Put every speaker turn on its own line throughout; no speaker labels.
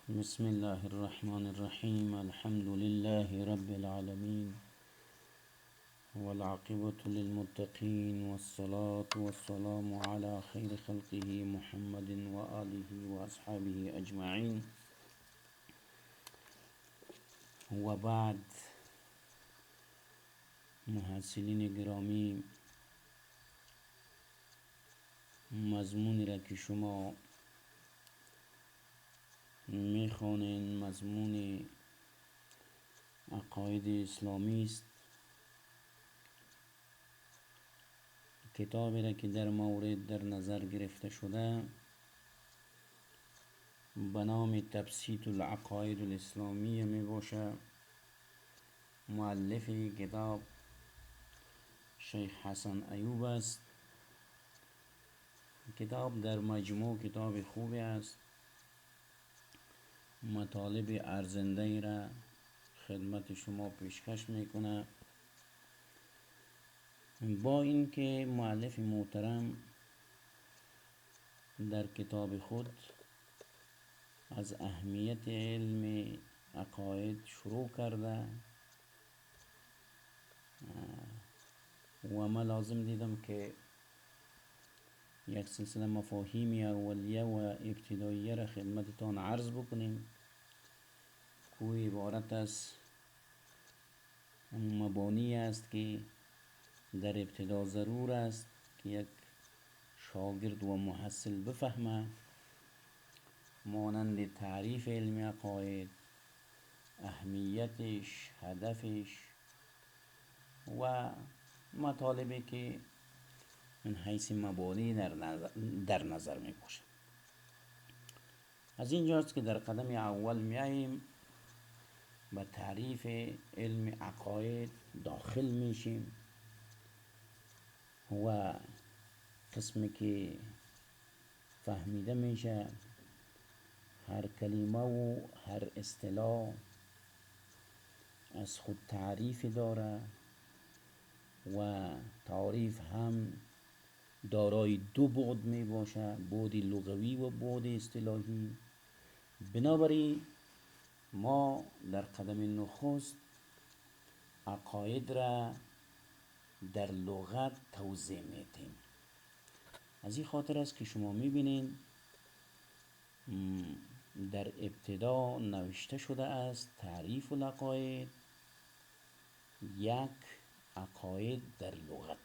بسم الله الرحمن الرحيم. الحمد لله رب العالمين، والعاقبة للمتقين، والصلاة والسلام على خير خلقه محمد وآله وأصحابه أجمعين. وبعد، محصلین گرامی، مضمونی را که شما میخوانین مضمون عقاید اسلامی است. کتابی را که در مورد در نظر گرفته شده به نام تبسیط العقاید الاسلامی می باشه. مؤلف کتاب شیخ حسن ایوب است. کتاب در مجموع کتاب خوبی است. مطالب ارزنده ای را خدمت شما پیشکش میکنه. با اینکه مؤلف محترم در کتاب خود از اهمیت علم عقاید شروع کرده و من لازم دیدم که یک سلسله مفاهیم اولیه و ابتداییه را خدمتتان عرض بکنیم که عبارت از مبانی است که در ابتدا ضرور است که یک شاگرد و محصل بفهمه، مانند تعریف علم عقاید، اهمیتش، هدفش و مطالبی که من حیث مبانی در نظر می باشه. از اینجاست که در قدم اول میاییم به تعریف علم عقاید داخل میشیم و قسمی که فهمیده میشه هر کلمه و هر اصطلاح از خود تعریف داره و تعریف هم دارای دو بعد می باشه، بعد لغوی و بعد اصطلاحی. بنابراین ما در قدم نخست عقاید را در لغت توضیح میدیم. از این خاطر است که شما میبینین در ابتدا نوشته شده است تعریف العقاید، یک عقاید در لغت.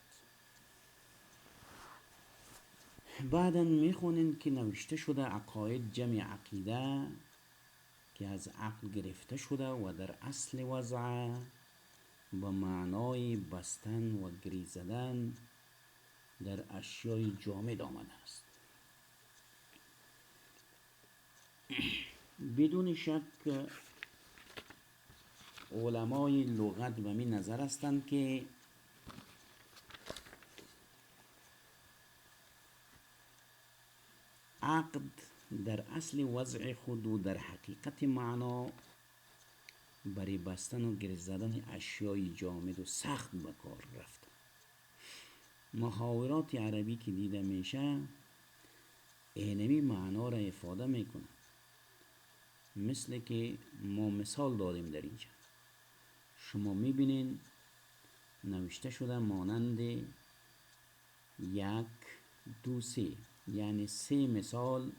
بعدا میخونین که نوشته شده عقاید جمع عقیده که از عقل گرفته شده و در اصل وضع به معنای بستن و گریزدن در اشیای جامد آمده است. بدون شک علمای لغت به می نظر هستند که عقد در اصل وضع خود و در حقیقت معنا برای بستن و گره زدن اشیای جامد و سخت به کار رفت. محاورات عربی که دیده میشه اینمی معنا را افاده میکنه. مثل که ما مثال داریم در اینجا، شما میبینین نوشته شده مانند یک، دو، سه، یعنی سه مثال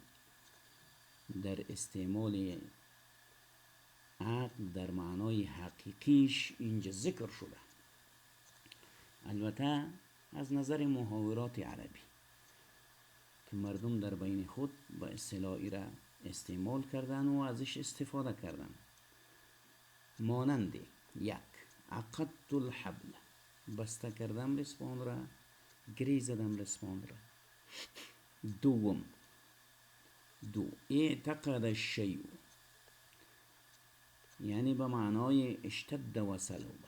در استعمال عقل در معنای حقیقیش اینجا ذکر شده. البته از نظر محاورات عربی که مردم در بین خود با اصطلاحی را استعمال کردن و ازش استفاده کردن، مانند یک، عقدت الحبل، بسته کردم رسپان را، گری زدم رسپان را. دوم، اعتقد الشیء، یعنی به معنای اشتد و صلب،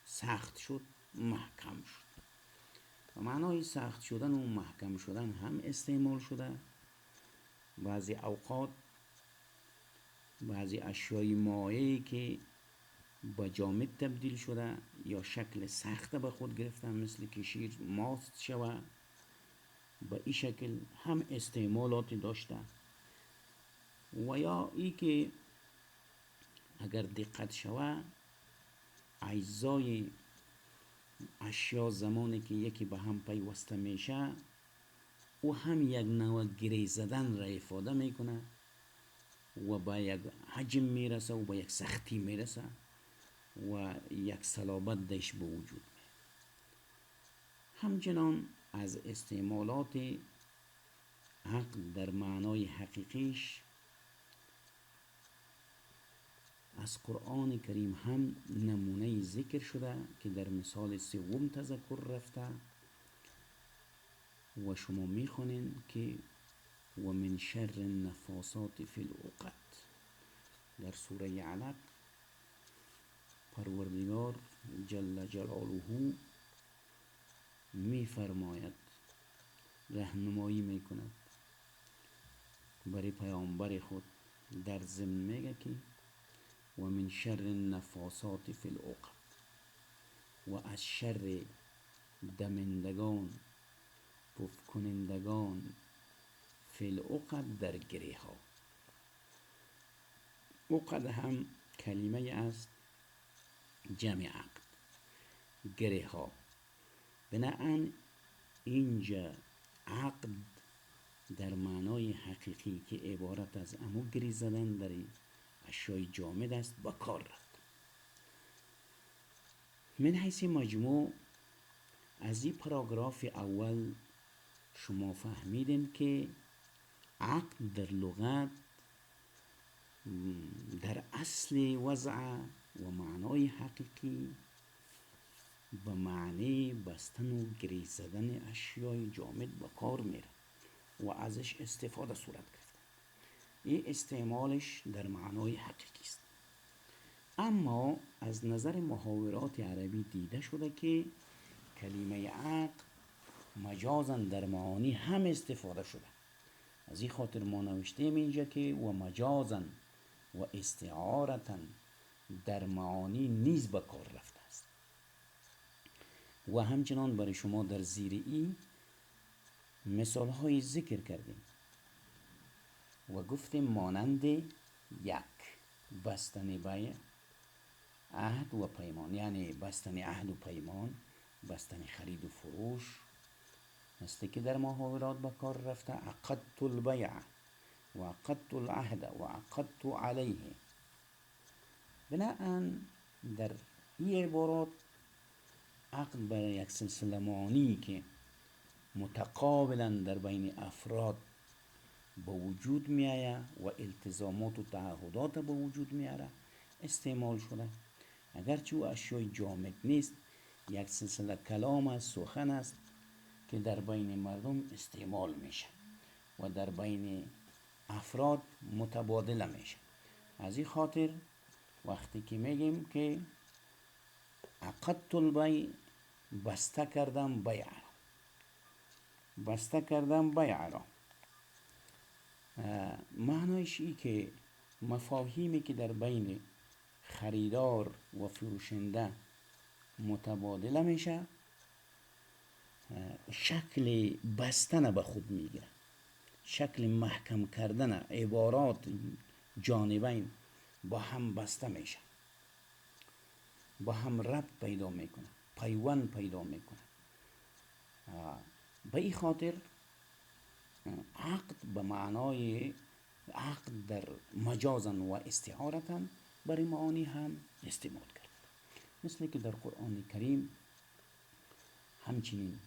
سخت شد، محکم شد. به معنای سخت شدن و محکم شدن هم استعمال شده. بعضی اوقات بعضی اشیای مایعی که با جامد تبدیل شده یا شکل سخت به خود گرفتن، مثل که شیر ماست شوه، به این شکل هم استعمالات داشته. و یا ای که اگر دقت شوه اجزای اشیا زمانی که یکی به هم پیوسته میشه او هم یک نوع گره زدن را افاده میکنه و به یک حجم میرسه و به یک سختی میرسه و یک صلابت دش به وجود. همچنان از استعمالات عقل در معنای حقیقیش از قرآن کریم هم نمونه ذکر شده که در مثال سوم تذکر رفته و شما میخونین که و من شر النفاسات فی العقد. در سوره علق پروردگار جل جلاله میفرماید، رهنمایی میکند برای پیامبر خود، در ضمن میگه که و من شر النفاسات فی العقد، و از شر دمندگان پف کنندگان فی العقد در گره ها. عقد هم کلمه است جمع عقد، گره ها. بنابراین اینجا عقد در معنای حقیقی که عبارت از امو گری زدن در اشیای جامد است با کار رفت. من حیث مجموع از این پاراگراف اول شما فهمیدین که عقد در لغت در اصل وضع و معنای حقیقی به معنی بستن و گری زدن اشیای جامد به کار میره و ازش استفاده صورت گرفته. این استعمالش در معنای حقیقی است. اما از نظر محاورات عربی دیده شده که کلمه عقل مجازا در معانی هم استفاده شده. از این خاطر ما نوشتیم اینجا که و مجازا و استعارتا در معانی نیز به کار رفته است. و همچنان برای شما در زیر این مثال های ذکر کردیم و گفتیم مانند یک بستن بیع، عهد و پیمان، یعنی بستن عهد و پیمان، بستن خرید و فروش، مثل که در محاورات به کار رفته عقدت البیع و عقدت العهد و عقدت علیه. بنابراین در این عبارات عقد برای یک سلسله معانی که متقابلا در بین افراد به وجود می آید و التزامات و تعهدات به وجود می آید استعمال شده. اگرچه او اشیای جامد نیست، یک سلسله کلام است، سخن است که در بین مردم استعمال میشه و در بین افراد متبادل میشه. از این خاطر وقتی که میگیم که عقدت البیع، بسته کردم بیع را، بسته کردم بیع را، معنایش ای که مفاهیمی که در بین خریدار و فروشنده متبادل میشه شکل بستن به خود میگیره، شکل محکم کردن عبارات جانبین با هم بسته میشه، با هم ربط پیدا میکنه، پیوند پیدا میکنه. به این خاطر عقد به معنای عقد در مجازا و استعارتا برای معانی هم استعمال کرد. مثل که در قرآن کریم همچنین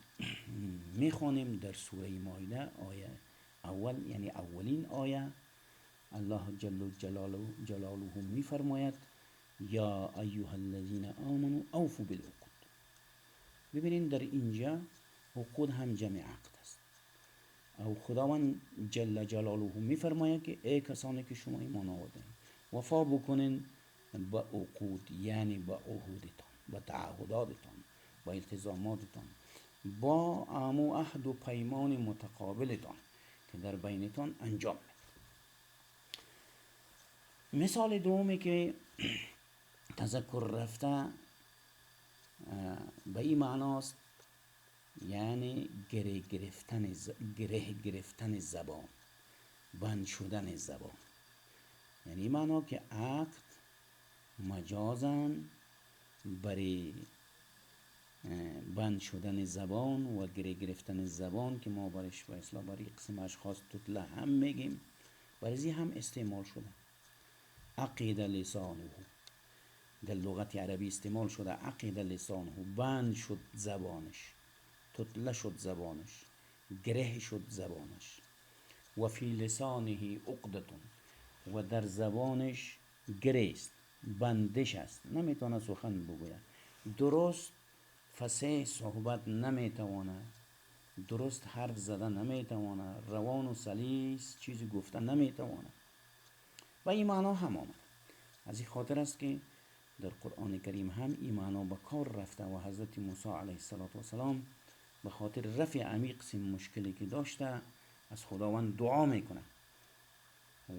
میخوانیم در سوره مائده آیه اول، یعنی اولین آیه، الله جل جلاله میفرماید یا ایها الذین آمنوا اوفوا بالعقود. ببینید در اینجا عقود هم جمع عقد است. او خداوند جل جلاله میفرماید که ای کسانی که شما ایمان آوردین وفا بکنین با عقود، یعنی با عهودتان، با تعهداتتان، با التزاماتتان، با عهد و پیمان متقابلتان که در بینتان انجام بدید. مثال دومی که تذکر رفته به این معناست، یعنی گره گرفتن زبان، بند شدن زبان. یعنی معنا که عقد مجازاً برای بند شدن زبان و گره گرفتن زبان که ما برش به اصلا برای قسم اشخاص تطلع هم میگیم، برای هم استعمال شده. عقید لسانه، در لغت عربی استعمال شده. عقید لسانه، بند شد زبانش، تطلع شد زبانش، گره شد زبانش. و فی لسانه عقدتون، و در زبانش گره است، بندش است، نمیتونه سخن بگوید، درست فصیح صحبت نمیتونه، درست حرف زدن نمیتونه، روان و سلیس چیزی گفتن نمیتونه. و این معنا هم آمد. از این خاطر است که در قرآن کریم هم این معنا به کار رفته و حضرت موسی علیه السلام به خاطر رفع عمیق قسم مشکلی که داشته از خداوند دعا میکنه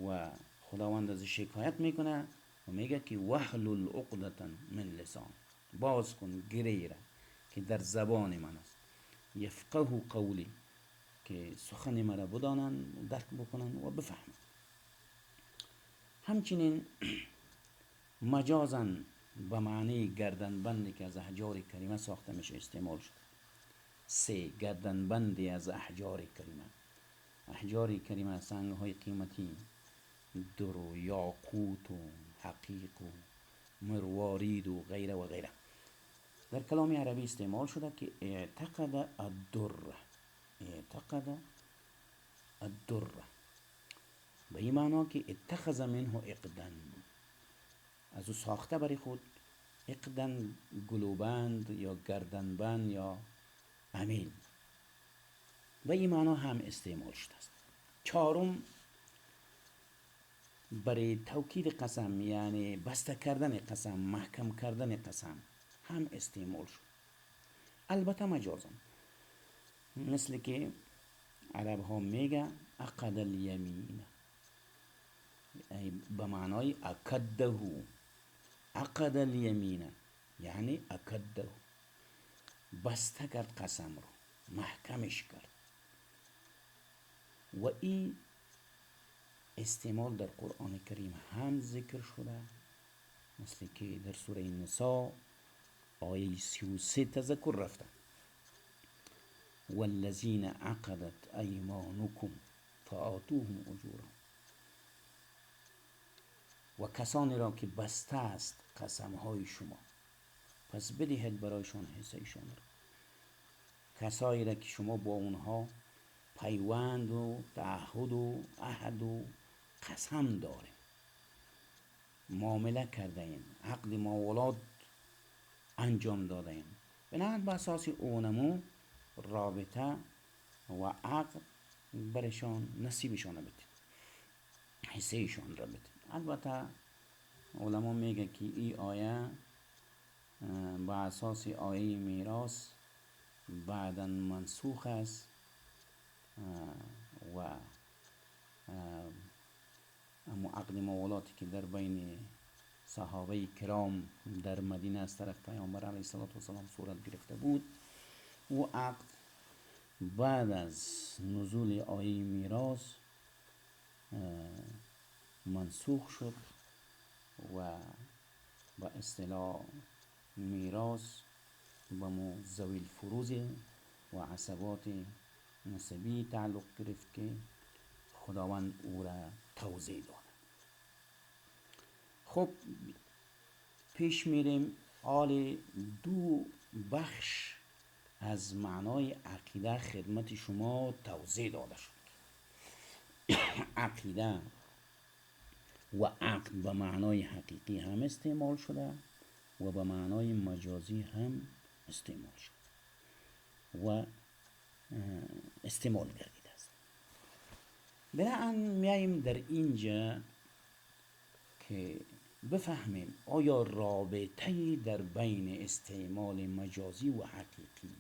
و خداوند از شکایت میکنه و میگه که وحلل عقدة من لسان، باز کن گره را که در زبان من است، یفقه قولی، که سخن مرا بدانن، درک بکنن و بفهمن. همچنین مجازاً به معنی گردنبندی که از احجار کریمه ساخته میشه استعمال شد. 3 گردنبندی از احجار کریمه. احجار کریمه سنگ های قیمتی، در و یاقوت و حقیق و مروارید و غیره و غیره در کلام عربی استعمال شده که اعتقد الدر، اعتقد الدر به این معنا که اتخذ منه اقدن، از او ساخته برای خود اقدن، گلوبند یا گردنبند یا امیل. و این معنا هم استعمال شده است. 4 برای توکید قسم، یعنی بسته کردن قسم، محکم کردن قسم هم استعمال شد، البته مجازاً، مثل که عرب ها میگه عقد الیمین، به معنای اکده، عقد الیمین یعنی اکده، بسته کرد قسم رو، محکمش کرد. و این استعمال در قرآن کریم هم ذکر شده، مثل که در سوره نساء آیه 33 تذکر رفته، والذین عقدت ایمانکم فآتوهم اجورهم، و کسانی را که بسته است قسمهای شما، پس بدهید برایشان حصهشان را. کسایی را که شما با اونها پیوند و تعهد و عهد و قسم داره، معامله کرده این، عقد معاملات انجام داده این، بنابراین به اساس اونمو رابطه و عقد برشان نصیبشان رو بدید، حصه ایشان را بدید. البته علما میگه که این آیه با اساس آیه میراث بعداً منسوخ است و اما عقد موالاتی که در بین صحابه کرام در مدینه از طرف پیامبر علیه السلام صورت گرفته بود، و عقد بعد از نزول آیه میراث منسوخ شد و با اصطلاح میراث به ذوی الفروض و عصبات نسبی تعلق گرفت که خداوند او را توضیح داد. خب پیش میریم. آل 2 بخش از معنای عقیده خدمت شما توضیح داده شد. عقیده و عقد به معنای حقیقی هم استعمال شده و به معنای مجازی هم استعمال شد و استعمال گردیده است. بنابراین میاییم در اینجا که بفهمیم آیا رابطه‌ای در بین استعمال مجازی و حقیقی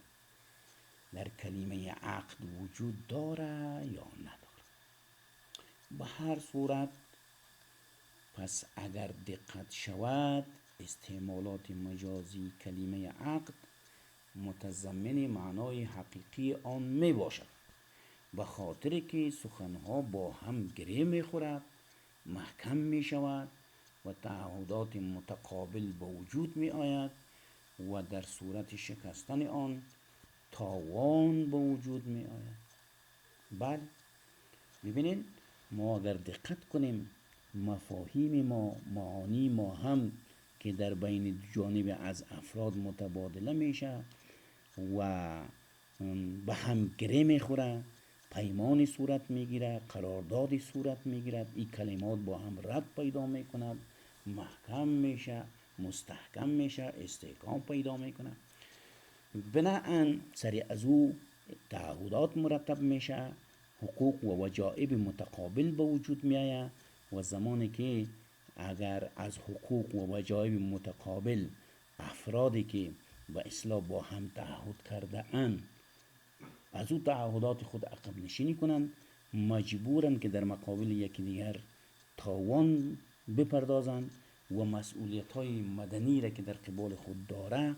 در کلمه عقد وجود داره یا نداره. به هر صورت پس اگر دقت شود استعمالات مجازی کلمه عقد متضمن معنای حقیقی آن می باشد، به خاطر که سخنها با هم گره می خورد محکم می شود و تعهدات متقابل به وجود می آید و در صورت شکستن آن تاوان به وجود می آید. بله، ببینید ما اگر دقت کنیم مفاهیم ما، معانی ما هم که در بین جانب از افراد متبادله میشه و به هم گره میخوره، پیمانی صورت میگیره، قراردادی صورت میگیرد، این کلمات با هم ربط پیدا میکند، محکم میشه، مستحکم میشه، استحکام پیدا میکنه. بناهن سری از او تعهدات مرتب میشه، حقوق و وجائب متقابل به وجود میآید و زمانی که اگر از حقوق و وجایب متقابل افرادی که به اصلاح با هم تعهد کرده اند از او تعهدات خود عقب نشینی کنند، مجبورند که در مقابل یکی دیگر تاوان بپردازند و مسئولیت های مدنی را که در قبال خود داره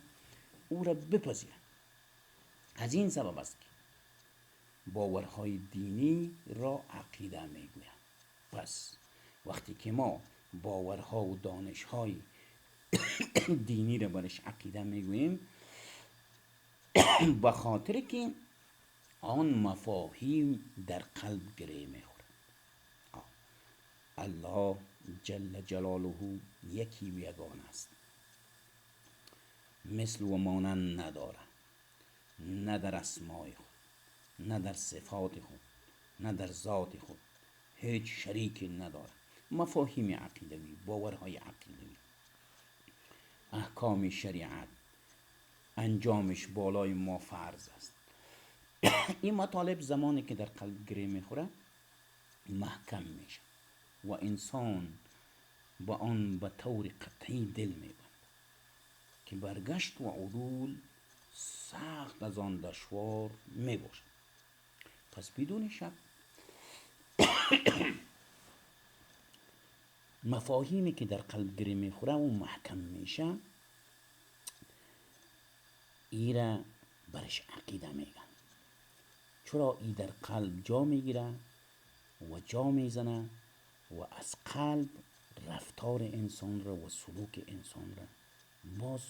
او را بپذیرند. از این سبب است که باورهای دینی را عقیده میگویند. پس وقتی که ما باورها و دانشهای دینی را برش عقیده میگوییم به خاطر که آن مفاهیم در قلب گره میخورد. الله جل جلاله یکی و یگان است، مثل و مانند نداره، نه در اسمای خود، نه در صفات خود، نه در ذات خود، هیچ شریکی نداره. مفاهیم عقیدوی، باورهای عقیدوی، احکام شریعت انجامش بالای ما فرض است. این مطالب زمانی که در قلب گره میخوره محکم میشه و انسان با آن به طور قطعی دل میبند که برگشت و عدول سخت از آن دشوار میباشد. پس بدون شک مفاهیمی که در قلب گره میخوره و محکم میشه ایره برش عقیده میگن. چرا ای در قلب جا میگیره و جا میزنه و از قلب رفتار انسان را و سلوک انسان را باز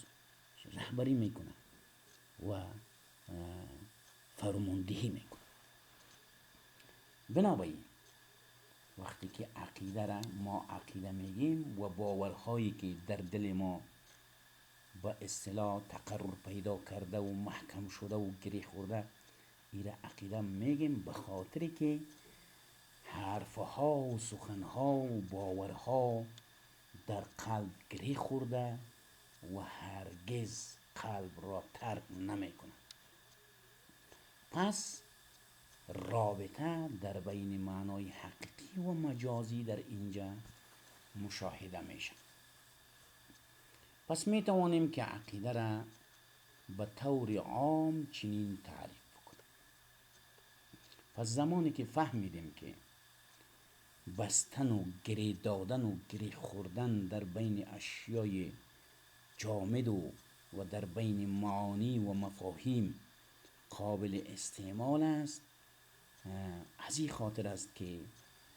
رهبری میکنه و فرماندهی میکنه. بنابراین وقتی که عقیده را ما عقیده میگیم و باورهایی که در دل ما با اصطلاح تقرر پیدا کرده و محکم شده و گره خورده ایره عقیده میگیم، به خاطر که حرفها و سخنها و باورها در قلب گره خورده و هرگز قلب را ترک نمیکنه. پس رابطه در بین معنای حقیقی و مجازی در اینجا مشاهده میشه. پس می توانیم که عقیده را به طور عام چنین تعریف بکنیم. پس زمانی که فهمیدیم که بستن و گره دادن و گره خوردن در بین اشیای جامد و در بین معانی و مفاهیم قابل استعمال است، از این خاطر است که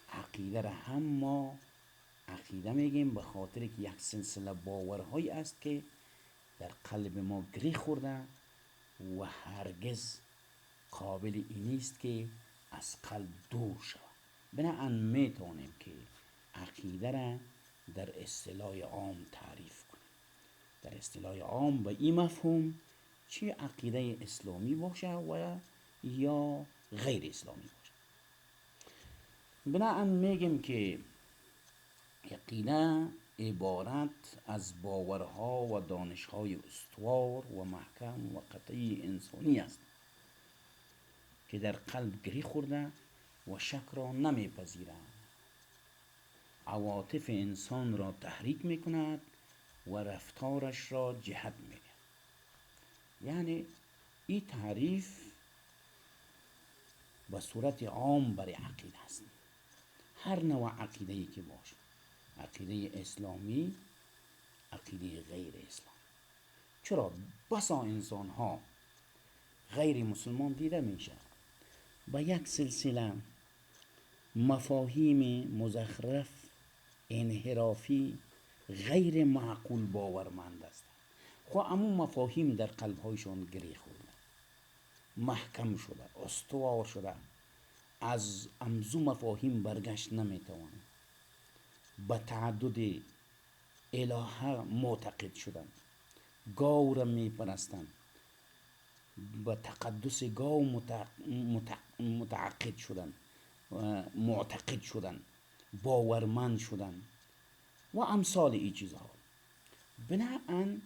عقیده را هم ما عقیده میگیم، به خاطر که یک سلسله باورهایی است که در قلب ما گره خورده و هرگز قابل این نیست که از قلب دور شود. بنابراین میتونیم که عقیده را در اصطلاح عام تعریف کنیم. در اصطلاح عام به این مفهوم چی عقیده اسلامی باشه و یا غیر اسلامی باشه. بنابراین میگیم که عقیده عبارت از باورها و دانشهای استوار و محکم و قطعی انسانی است که در قلب گره خورده و شک را نمیپذیرند، عواطف انسان را تحریک میکند و رفتارش را جهت میدهد. یعنی این تعریف به صورت عام برای عقیده است. هر نوع عقیده‌ای که باشه، عقیده اسلامی، عقیده غیر اسلامی. چرا بسا انسان ها غیر مسلمان دیده میشه با یک سلسله مفاهیم مزخرف انحرافی، غیر معقول باورمند هستند. خو اما مفاهیم در قلبهایشان گره خورده، محکم شده، استوار شده، از امزو مفاهیم برگشت نمیتوانند. به تعدد الهه معتقد شدند، گاو را میپرستند، به تقدس گاو متعقد شدند، معتقد شدند، باورمند شدند و امثال این چیزها. بناهن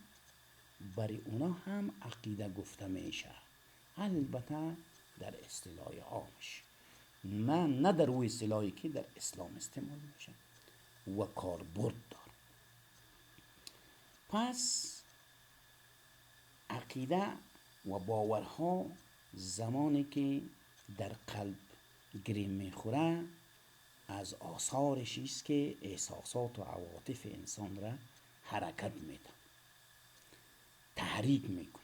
برای اونا هم عقیده گفته میشه، البته در اصطلاح عامش، نه در او اصطلاحی که در اسلام استعمال میشه و کاربرد داره. پس عقیده و باورها زمانی که در قلب گره میخوره، از آثارش است که احساسات و عواطف انسان را حرکت میده، تحریک میکنه.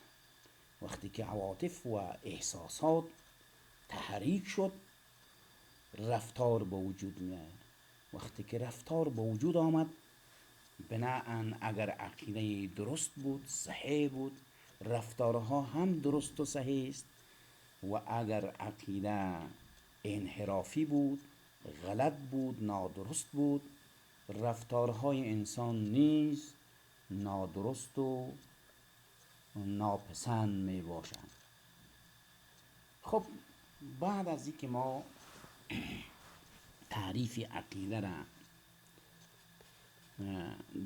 وقتی که عواطف و احساسات تحریک شد، رفتار به وجود میاد. وقتی که رفتار به وجود آمد، بناهن اگر عقیده درست بود، صحیح بود، رفتارها هم درست و صحیح است. و اگر عقیده انحرافی بود، غلط بود، نادرست بود، رفتارهای انسان نیز نادرست و ناپسند می باشند. خب بعد از اینکه ما تعریف عقیده را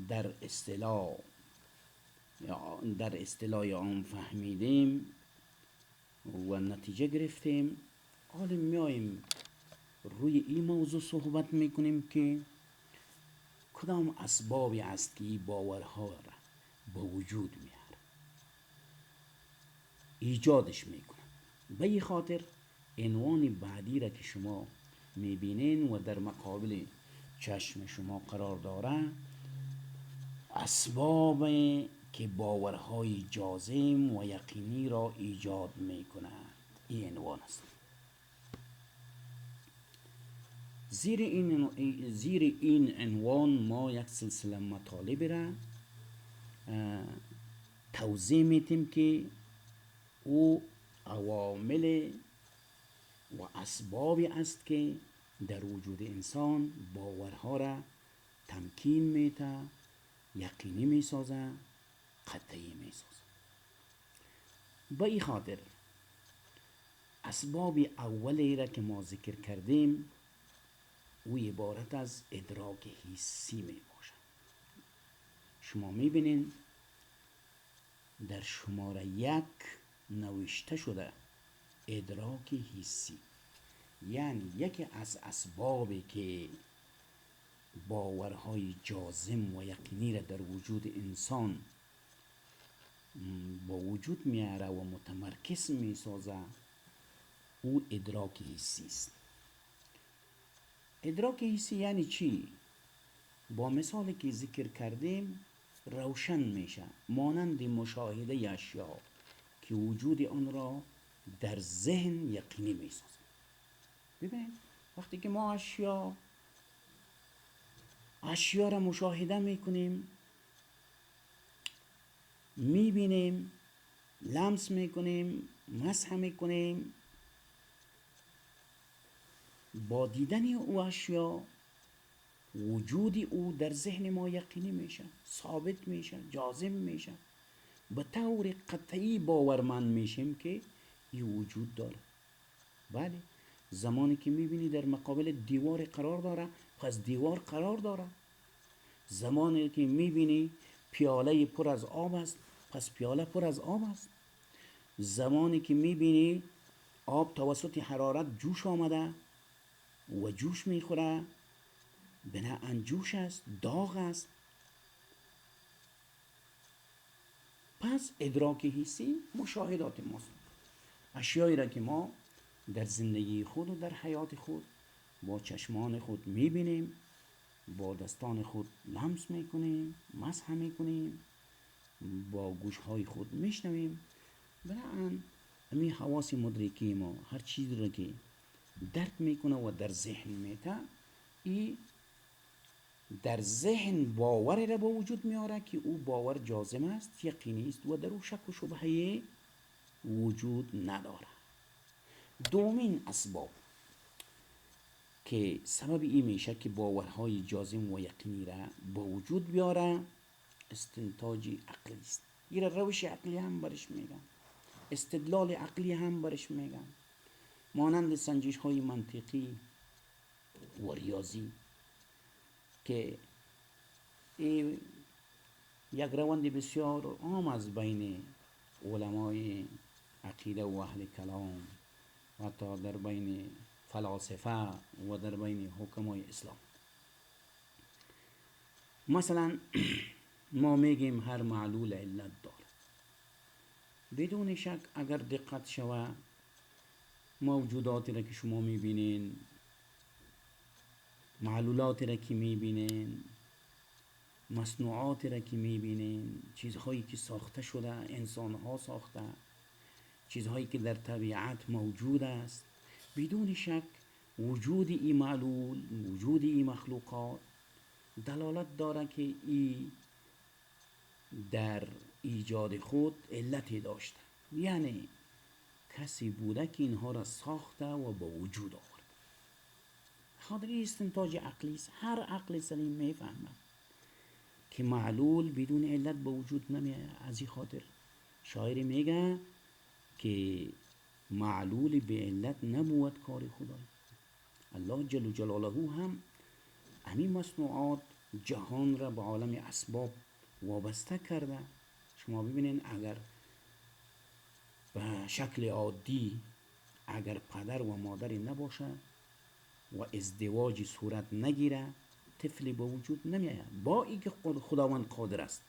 در اصطلاح عام فهمیدیم و نتیجه گرفتیم، حالا میاییم روی این موضوع صحبت میکنیم که کدام اسبابی است که این باورها را به وجود میاره، ایجادش میکنه. به این خاطر عنوان بعدی را که شما میبینین و در مقابل چشم شما قرار داره، اسباب که باورهای جازم و یقینی را ایجاد میکنند، این عنوان است. زیر این عنوان ما یک سلسله مطالب را توضیح میتیم که او عوامل و اسبابی است که در وجود انسان باورها را تمکین میده، یقینی میسازه، قطعی میسازه. به این خاطر اسباب اولی را که ما ذکر کردیم، او عبارت از ادراک حسی می باشد. شما می بینید در شماره 1 نوشته شده ادراک حسی، یعنی یکی از اسبابی که باورهای جازم و یقینی را در وجود انسان با وجود میاره و متمرکز میسازه، او ادراک حسی است. ادراک حسی یعنی چی؟ با مثالی که ذکر کردیم روشن میشه، مانند مشاهده اشیا که وجود آن را در ذهن یقینی میسازه. ببینید وقتی که ما اشیا را مشاهده میکنیم، میبینیم، لمس میکنیم، مسح میکنیم، با دیدن او اشیا وجود او در ذهن ما یقینی میشه، ثابت میشه، جازم میشه، به طور قطعی باورمند میشیم که این وجود داره. بله، زمانی که میبینی در مقابل دیوار قرار داره، پس دیوار قرار داره. زمانی که میبینی پیاله پر از آب است، پس پیاله پر از آب است. زمانی که میبینی آب توسط حرارت جوش آمده و جوش میخوره، بناهن جوش است، داغ است. پس ادراک حسی مشاهدات ماست، اشیایی را که ما در زندگی خود و در حیات خود با چشمان خود میبینیم، با دستان خود لمس میکنیم، مسح میکنیم، با گوشهای خود میشنویم. بناهن همین حواس مدرکی ما هر چیز را که درک میکنه و در ذهن میته، این در ذهن باوری را به وجود میاره که او باور جازم است، یقینی است و در او شک و شبهه وجود نداره. دومین اسباب که سبب این میشه که باورهای جازم و یقینی را به وجود بیاره استنتاج عقلی است. این روش عقلی هم برش میگن، استدلال عقلی هم برش میگن، مانند سنجش های منطقی و ریاضی که یک روند بسیار عام از بین علمای عقیده و اهل کلام و حتی در بین فلاسفه و در بین حکمای اسلام. مثلا ما میگیم هر معلول علت دارد. بدون شک اگر دقت شوه موجوداتی را که شما میبینین، معلولاتی را که میبینین، مصنوعاتی را که میبینین، چیزهایی که ساخته شده، انسانها ساخته، چیزهایی که در طبیعت موجود است، بدون شک وجود این معلول، وجود این مخلوقات دلالت داره که این در ایجاد خود علتی داشته، یعنی کسی بوده که اینها را ساخته و به وجود آورد. خاطر استنتاج عقلی است. هر عقل سلیم میفهمه که معلول بدون علت به وجود نمیاد. از این خاطر شاعر میگه که معلول به علت نبود کار خدای. الله جل جلاله هم همین مصنوعات جهان را به عالم اسباب وابسته کرده. شما ببینین اگر به شکل عادی اگر پدر و مادری نباشه و ازدواجی صورت نگیره طفلی به وجود نمیآید. با اینکه خداوند قادر است،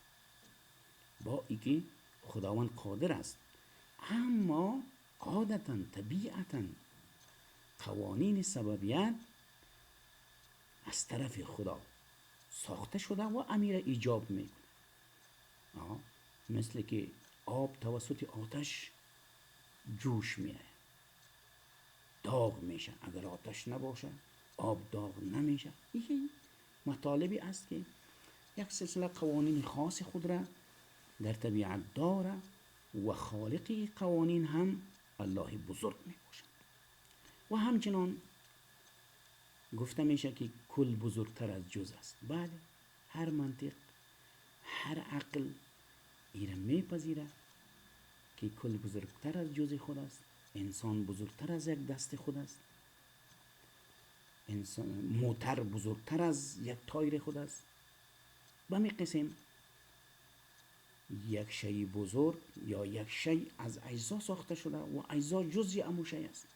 با اینکه خداوند قادر است، اما عادتا طبیعتا قوانین سببیت از طرف خدا ساخته شده و امیر ایجاب میکنه. مثل که آب توسط آتش جوش میآید، داغ میشه. اگر آتش نباشه آب داغ نمیشه. این مطالبی است که یک سلسله قوانین خاص خود را در طبیعت داره و خالق قوانین هم الله بزرگ میباشه. و همچنان گفته میشه که کل بزرگتر از جز است. بله، هر منطق، هر عقل ایره میپذیره که کل بزرگتر از جز خود است. انسان بزرگتر از یک دست خود است، انسان موتر بزرگتر از یک تایر خود است. به می قسم یک شی بزرگ یا یک شی از اجزا ساخته شده و اجزا جزئی امو شی است.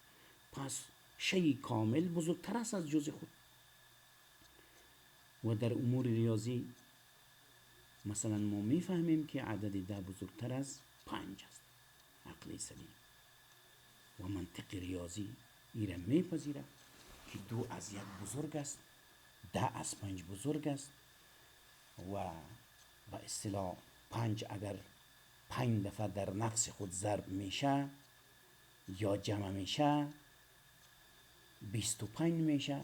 پس شی کامل بزرگتر است از جز خود. و در امور ریاضی مثلا ما میفهمیم که عدد 10 بزرگتر از 5 است. عقل سلیم و منطق ریاضی ایره میپذیره که 2 از 1 بزرگ است، 10 از 5 بزرگ است و به اصطلاح 5 اگر 5 دفعه در نفس خود ضرب میشه یا جمع میشه 25 میشه.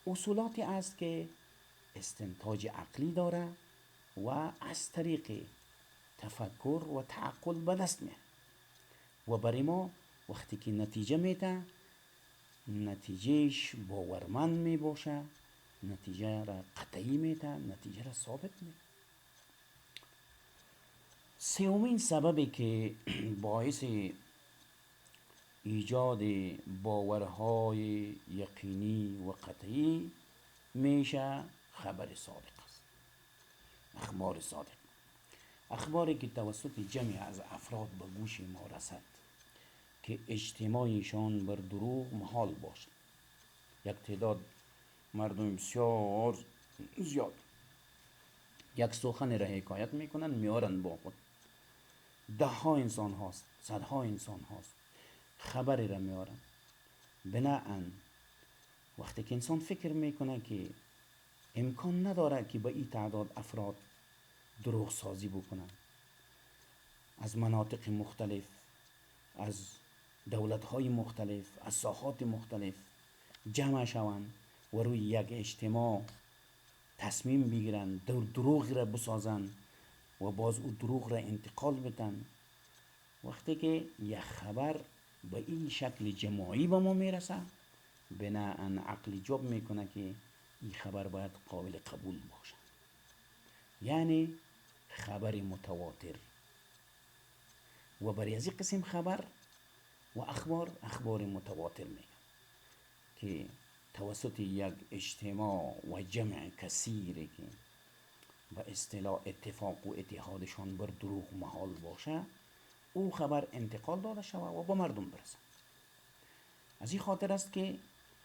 اصولاتی است که استنتاج عقلی داره و از طریق تفکر و تعقل به دست میاد و برای ما وقتی که نتیجه میده نتیجهش باورمند میباشه، نتیجه را قطعی میده، نتیجه را ثابت میده. سومین سببی که باعث ایجاد باورهای یقینی و قطعی میشه خبر صادق است. اخبار صادق، اخباری که توسط جمعی از افراد به گوش ما رسد که اجتماعیشان بر دروغ محال باشد. یک تعداد مردم بسیار زیاد یک سخن را حکایت میکنن، میارن با خود. 10 ها انسان هاست، 100 ها انسان هاست، خبری را میارن. بناهن وقتی که انسان فکر میکنه که امکان نداره که با این تعداد افراد دروغ سازی بکنن، از مناطق مختلف، از دولت‌های مختلف، از ساحات مختلف جمع شوند و روی یک اجتماع تصمیم بگیرن دروغ را بسازن و باز او دروغ را انتقال بدن. وقتی که یک خبر به این شکل جماعی به ما میرسه، بناهن عقل جب میکنه که این خبر باید قابل قبول باشه، یعنی خبر متواتر. و برای از این قسم خبر و اخبار متواتر میگن که توسط یک اجتماع و جمع کثیری که به اصطلاح اتفاق و اتحادشان بر دروغ محال باشه، او خبر انتقال داده شود و به مردم برسه. از این خاطر است که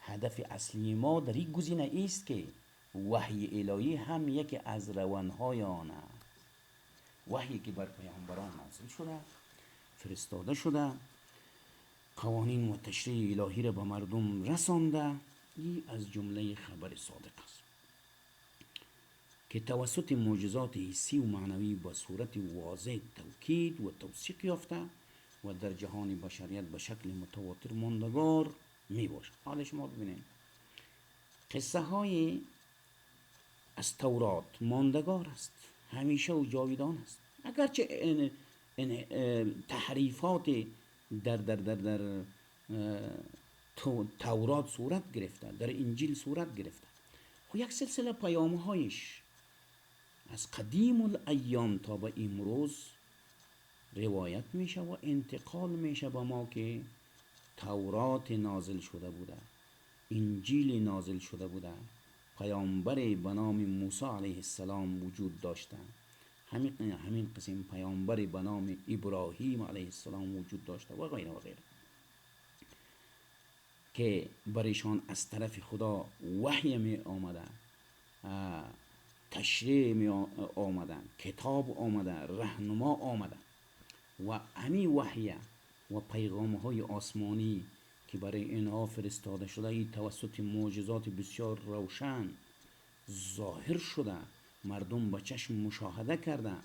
هدف اصلی ما در این گزینه است که وحی الهی هم یکی از روانهای آن است. وحی که بر پیامبران نازل شده، فرستاده شده، قوانین و تشریع الهی را به مردم رسانده، این از جمله خبر صادق است که توسط معجزات حسی و معنوی به صورت واضح توکید و توثیق یافته و در جهان بشریت به شکل متواتر ماندگار می باشد. حالا شما ببینید قصه های از تورات ماندگار است، همیشه و جاویدان است، اگرچه این تحریفات در تورات صورت گرفته، در انجیل صورت گرفته، خب یک سلسله پیامهایش از قدیم الایام تا به امروز روایت میشه و انتقال میشه به ما که تورات نازل شده بوده، انجیل نازل شده بوده، پیامبری به نام موسی علیه السلام وجود داشته، همین قسم پیامبری به نام ابراهیم علیه السلام وجود داشته و غیره و غیره که برایشان از طرف خدا وحی می آمده، تشریع می آمده، کتاب آمده، رهنما آمده و همین وحی و پیغام های آسمانی که برای اینها فرستاده شده این توسط معجزات بسیار روشن ظاهر شده، مردم با چشم مشاهده کرده،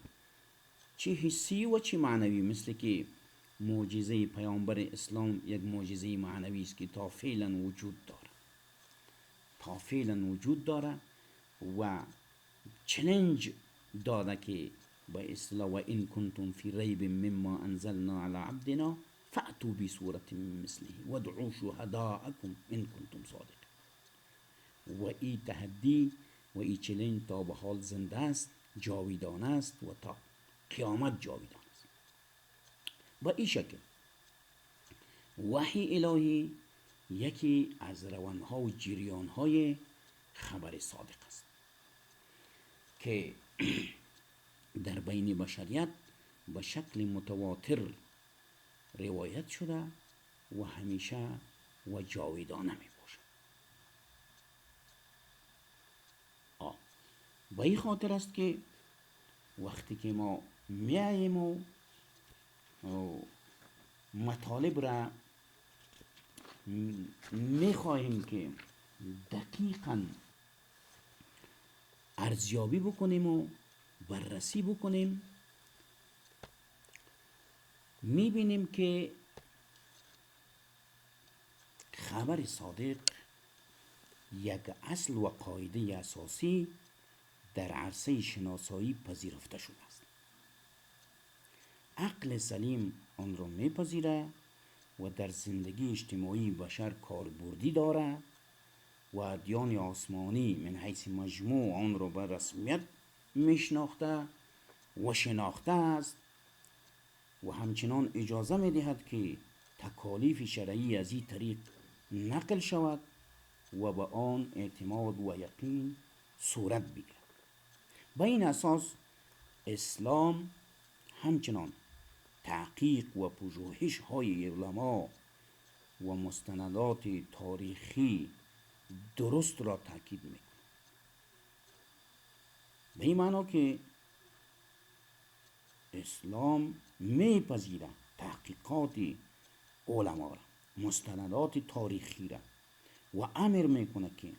چه حسی و چه معنوی. مثل که معجزه پیامبر اسلام یک معجزه معنوی است که تا فعلا وجود داره و چلنج داده که به اصطلاح و این کنتم فی ریب مما انزلنا علی عبدنا فأتوا بسورة من مثله وادعوا شهداءکم ان کنتم صادقین. و این تحدی و این چلنج تا به حال زنده است، جاویدان است و تا قیامت جاویدان است. با این شکل وحی الهی یکی از روانها و جریانهای خبر صادق است که در بین بشریت به شکل متواتر روایت شده و همیشه و جاویدانه می باشد. به این خاطر است که وقتی که ما میاییم و مطالب را میخواهیم که دقیقاً ارزیابی بکنیم و بررسی بکنیم، میبینیم که خبر صادق یک اصل و قاعده اساسی در عرصه شناسایی پذیرفته شده است. عقل سلیم آن را میپذیره و در زندگی اجتماعی بشر کاربردی داره و ادیان آسمانی من حیث مجموع آن را به رسمیت میشناخته و شناخته است و همچنان اجازه میدهد که تکالیف شرعی از این طریق نقل شود و به آن اعتماد و یقین صورت بگیرد. به این اساس اسلام همچنان تحقیق و پژوهش های علما و مستندات تاریخی درست را تاکید میکنه، به این معنا که اسلام میپذیره تحقیقات علما را، مستندات تاریخی را و امر میکنه که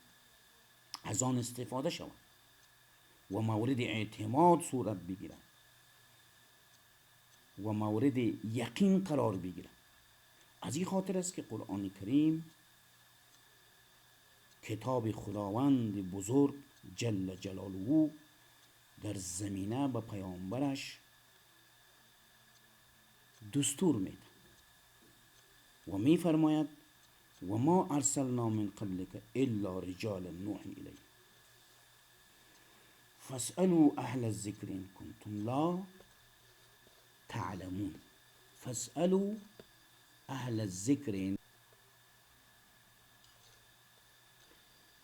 از آن استفاده شود و مورد اعتماد صورت بگیرد و مورد یقین قرار بگیرد. از این خاطر است که قرآن کریم کتاب خداوند بزرگ جل جلاله در زمینه به پیامبرش دستور میده و میفرماید و ما ارسلنا من قبلك الا رجالا نوحی الیه فاسألوا اهل الذکر ان کنتم لا تعلمون. فاسألوا اهل الذکر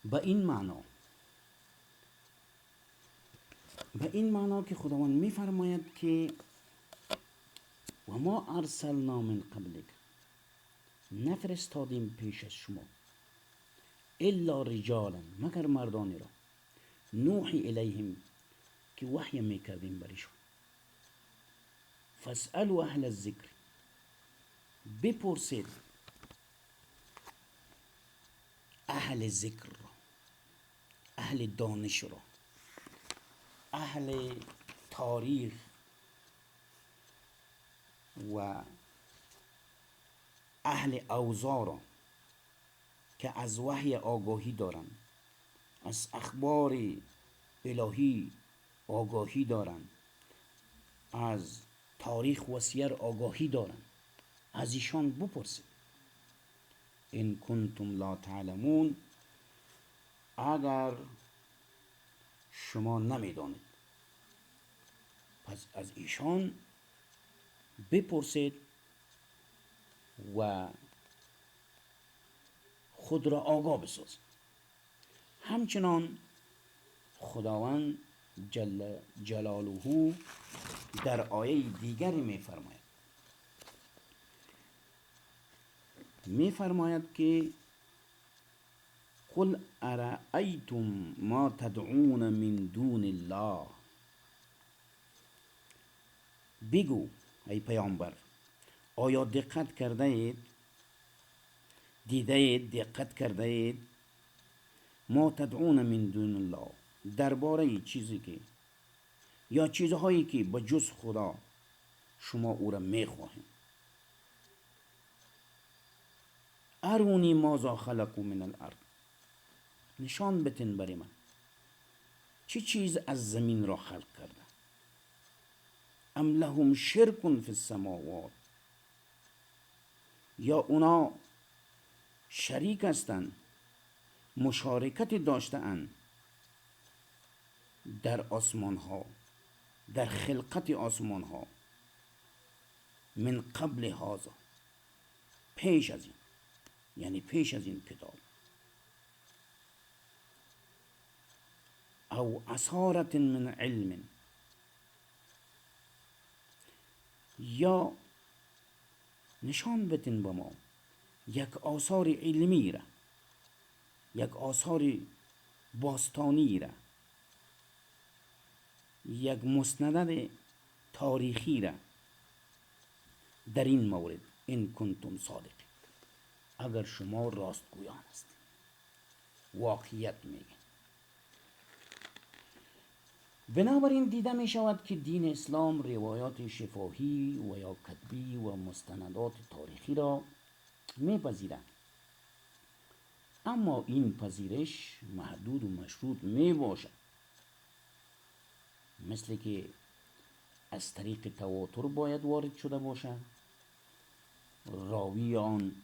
به این معنا که خداوند میفرماید که و ما ارسلنا من قبلک نفرستادیم پیش از شما الا رجالا مگر مردانی را نوحی الیهم که وحی میکردیم برشون. فاسألوا اهل الذکر بپرسید اهل ذکر را، اهل دانش را، اهل تاریخ و اهل اوضاع را که از وحی آگاهی دارند، از اخبار الهی آگاهی دارند، از تاریخ و سیر آگاهی دارند، از ایشان بپرسید. ان کنتم لا تعلمون اگر شما نمیدانید پس از ایشان بپرسید و خود را آگاه بسازید. همچنان خداوند جل جلاله در آیه دیگری میفرماید که قل ارأیتم ما تدعون من دون الله، بگو ای پیامبر آیا دقت کرده اید، دیده اید، دقت کرده اید ما تدعون من دون الله درباره چیزی که یا چیزهایی که به جز خدا شما او را میخواهید. ارونی ماذا خلقوا من الارض، نشان بتین برای من چه چیز از زمین را خلق کرده. ام لهم شرک فی السماوات، یا اونا شریک هستند، مشارکت داشته اند در آسمان ها، در خلقت آسمان ها. من قبل هذا، پیش از این، یعنی پیش از این کتاب. او اثارت من علم، یا نشان بتین به ما یک آثار علمی را، یک آثار باستانی را، یک مستند تاریخی را در این مورد. ان کنتم صادقین، اگر شما راستگویان هستید، واقعیت میگن. بنابراین دیده می شود که دین اسلام روایات شفاهی و یا کتبی و مستندات تاریخی را میپذیرد، اما این پذیرش محدود و مشروط می باشد، مثل که از طریق تواتر باید وارد شده باشد، راوی آن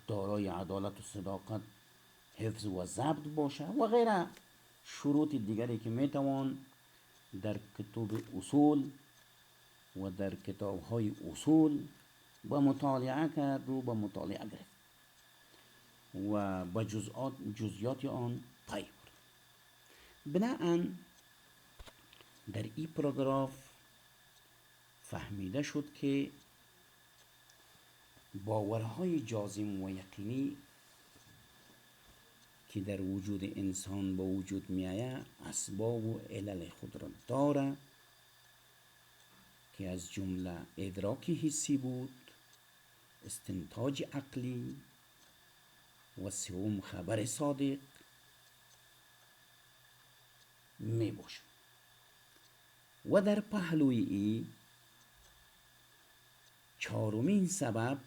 دارای عدالت و صداقت، حفظ و ضبط باشد و غیره شروط دیگری که میتوان در کتب اصول و در کتاب های اصول به مطالعه کرد و به مطالعه گرفت و به جزئیات آن پی برد. بنابراین در این پاراگراف فهمیده شد که باورهای جازم و یقینی که در وجود انسان به وجود می آید اسباب و علل خود را دارد که از جمله ادراک حسی بود، استنتاج عقلی و سوم خبر صادق می باشد. و در پهلوی ای چهارمین سبب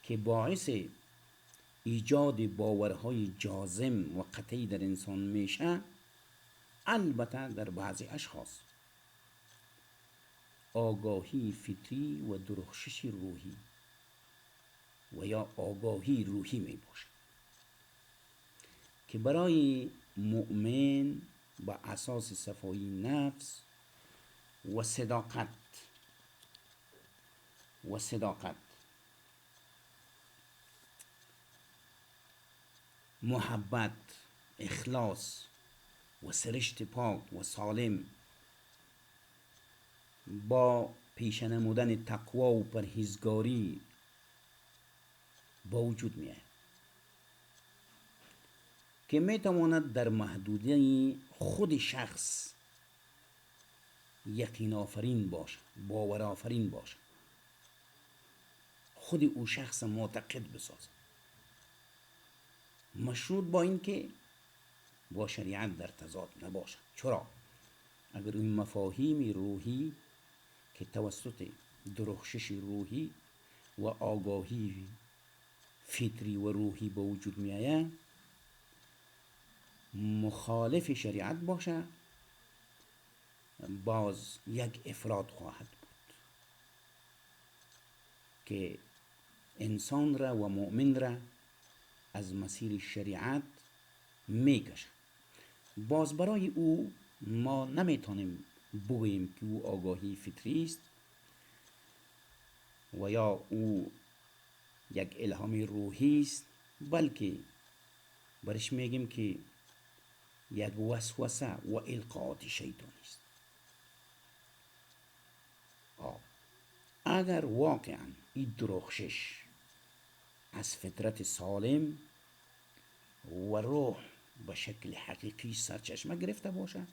که باعث ایجاد باورهای جازم و قطعی در انسان میشه، البته در بعضی اشخاص آگاهی فطری و درخشش روحی و یا آگاهی روحی می باشه که برای مؤمن با اساس صفای نفس و صداقت محبت، اخلاص و سرشت پاک و سالم با پیش نمودن تقوا و پرهیزگاری با وجود می آید که می تواند در محدوده خود شخص یقین آفرین باشه، باور آفرین باشه، خود او شخص معتقد بسازه، مشروط با این که با شریعت در تضاد نباشه. چرا؟ اگر این مفاهیم روحی که توسط درخشش روحی و آگاهی فطری و روحی به وجود می آید مخالف شریعت باشه، باز یک افراد خواهد بود که انسان را و مؤمن را از مسیر شریعت میکشه. باز برای او ما نمیتونیم بگوییم که او آگاهی فطری است و یا او یک الهام روحی است، بلکه برش میگیم که یک وسوسه و القاءات شیطانی است. اگر واقعا این درخشش از فطرت سالم و روح به شکل حقیقی سرچشمه گرفته باشه،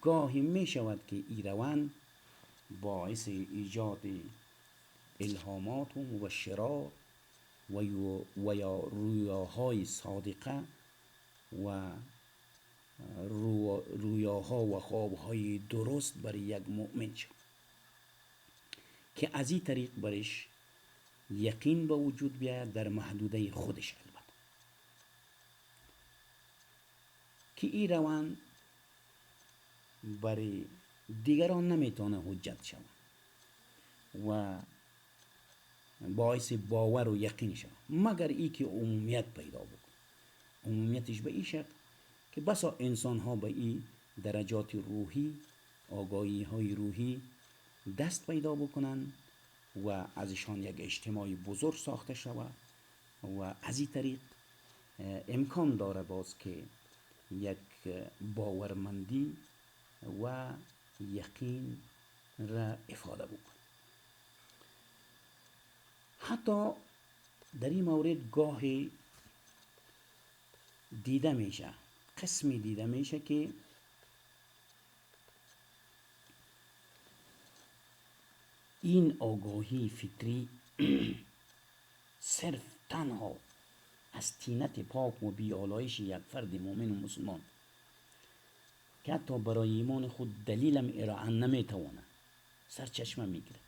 گاهی می شود که این روند باعث ایجاد الهامات و مبشرات و یا رویاهای صادقه و رویاها و خوابهای درست برای یک مؤمن شد که از این طریق برش یقین به وجود بیاید در محدوده خودش، البته که این روند برای دیگران نمیتونه حجت شود و باعث باور و یقین شود، مگر ای که عمومیت پیدا بکن. عمومیتش به این شکل که بسا انسان ها به این درجات روحی، آگاهی های روحی دست پیدا بکنن و ازشان یک اجتماعی بزرگ ساخته شود و از این طریق امکان داره باز که یک باورمندی و یقین را افاده بکن. حتی در این مورد گاهی دیده میشه، قسمی دیده میشه که این آگاهی فطری صرف تنها از طینت پاک و بیالایش یک فرد مؤمن و مسلمان که حتی برای ایمان خود دلیلم ارائه نمیتونه سرچشمه میگیره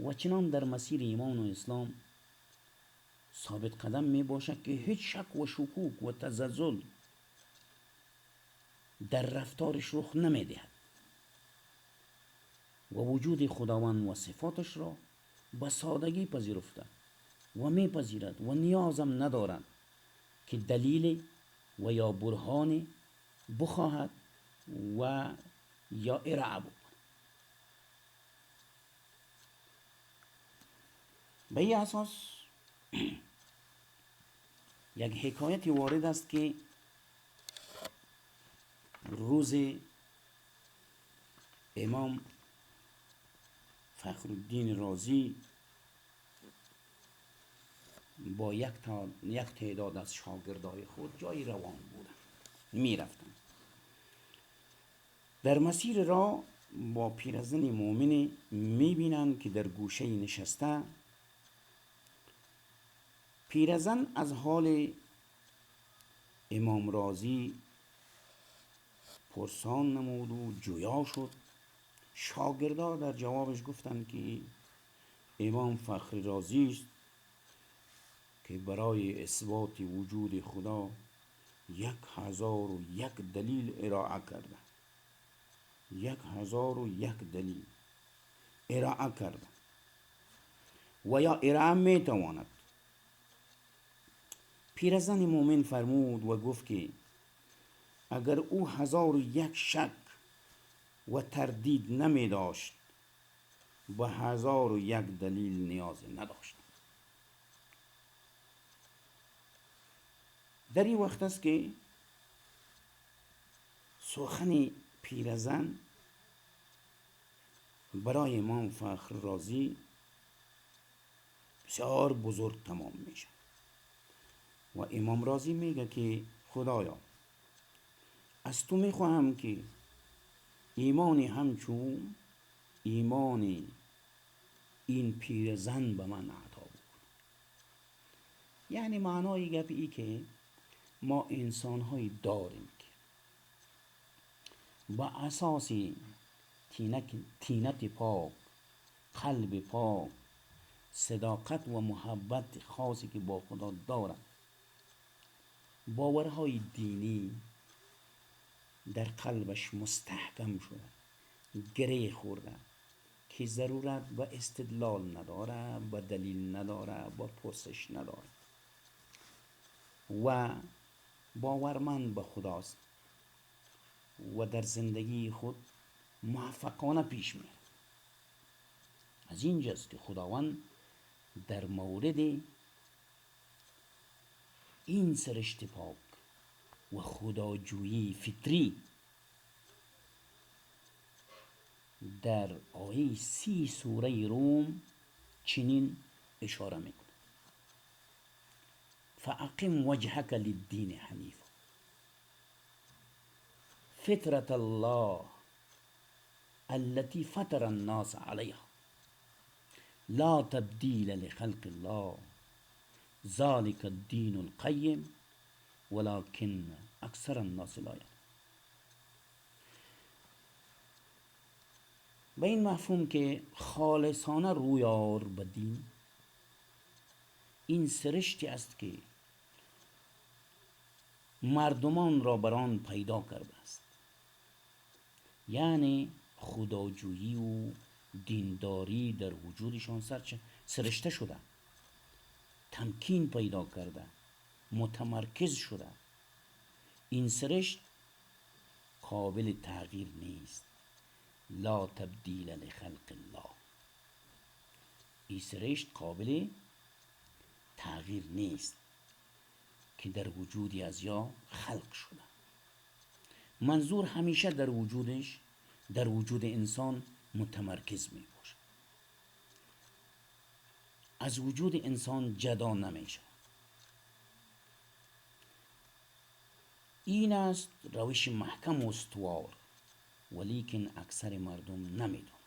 و چنان در مسیر ایمان و اسلام ثابت قدم می باشه که هیچ شک و شکوک و تزلزل در رفتارش رخ نمی دهد و وجود خداوند و صفاتش را به سادگی پذیرفته و می پذیرد و نیازم ندارد که دلیل و یا برهان بخواهد و یا ارائه بکند. به این اساس یک حکایتی وارد است که روز امام فخرالدین رازی با یک تعداد از شاگردای خود جایی روان بودند، می رفتند. در مسیر راه با پیرزن مؤمنی می بینند که در گوشه نشسته. پیرزن از حال امام رازی پرسان نمود و جویا شد. شاگردا در جوابش گفتند که امام فخر رازی است که برای اثبات وجود خدا 1001 دلیل ارائه کرده. 1001 دلیل ارائه کرده و یا ارائه می تواند. پیرزن مومن فرمود و گفت که اگر او 1001 شک و تردید نمی داشت به 1001 دلیل نیاز نداشت. در این وقت است که سخن پیرزن برای امام فخر رازی بسیار بزرگ تمام میشه و امام رازی میگه که خدایا از تو میخواهم که ایمانی همچون ایمان این پیرزن به من عطا بکن. یعنی معنای گپ ای که ما انسان هایی داریم که با اساس تینت پاک، قلب پاک، صداقت و محبت خاصی که با خدا دارند، باورهای دینی در قلبش مستحکم شده، گره خورده که ضرورت به استدلال نداره، به دلیل نداره، به پرسش نداره و باورمند به خداست و در زندگی خود موفقانه پیش میره. از اینجاست که خداوند در مورد این سرشت پاک و خداجویی فطری در آیه 30 سوره روم چنین اشاره میکنه: فاقم وجهك للدین حنیفا فطرة الله التي فطر الناس عليها لا تبدیل لخلق الله ذلك الدین القیم ولكن اکثر الناس لا یعلمون. به این مفهوم که خالصانه رویار به دین این سرشتی است که مردمان را بر آن پیدا کرده است، یعنی خداجویی و دینداری در وجودشان سرشته شده، تمکین پیدا کرده، متمرکز شده. این سرشت قابل تغییر نیست. لا تبدیل لخلق الله. این سرشت قابل تغییر نیست که در وجودی از یا خلق شده. منظور همیشه در وجود انسان متمرکز می باشه، از وجود انسان جدا نمیشه. این است روش محکم و استوار، ولیکن اکثر مردم نمیدون.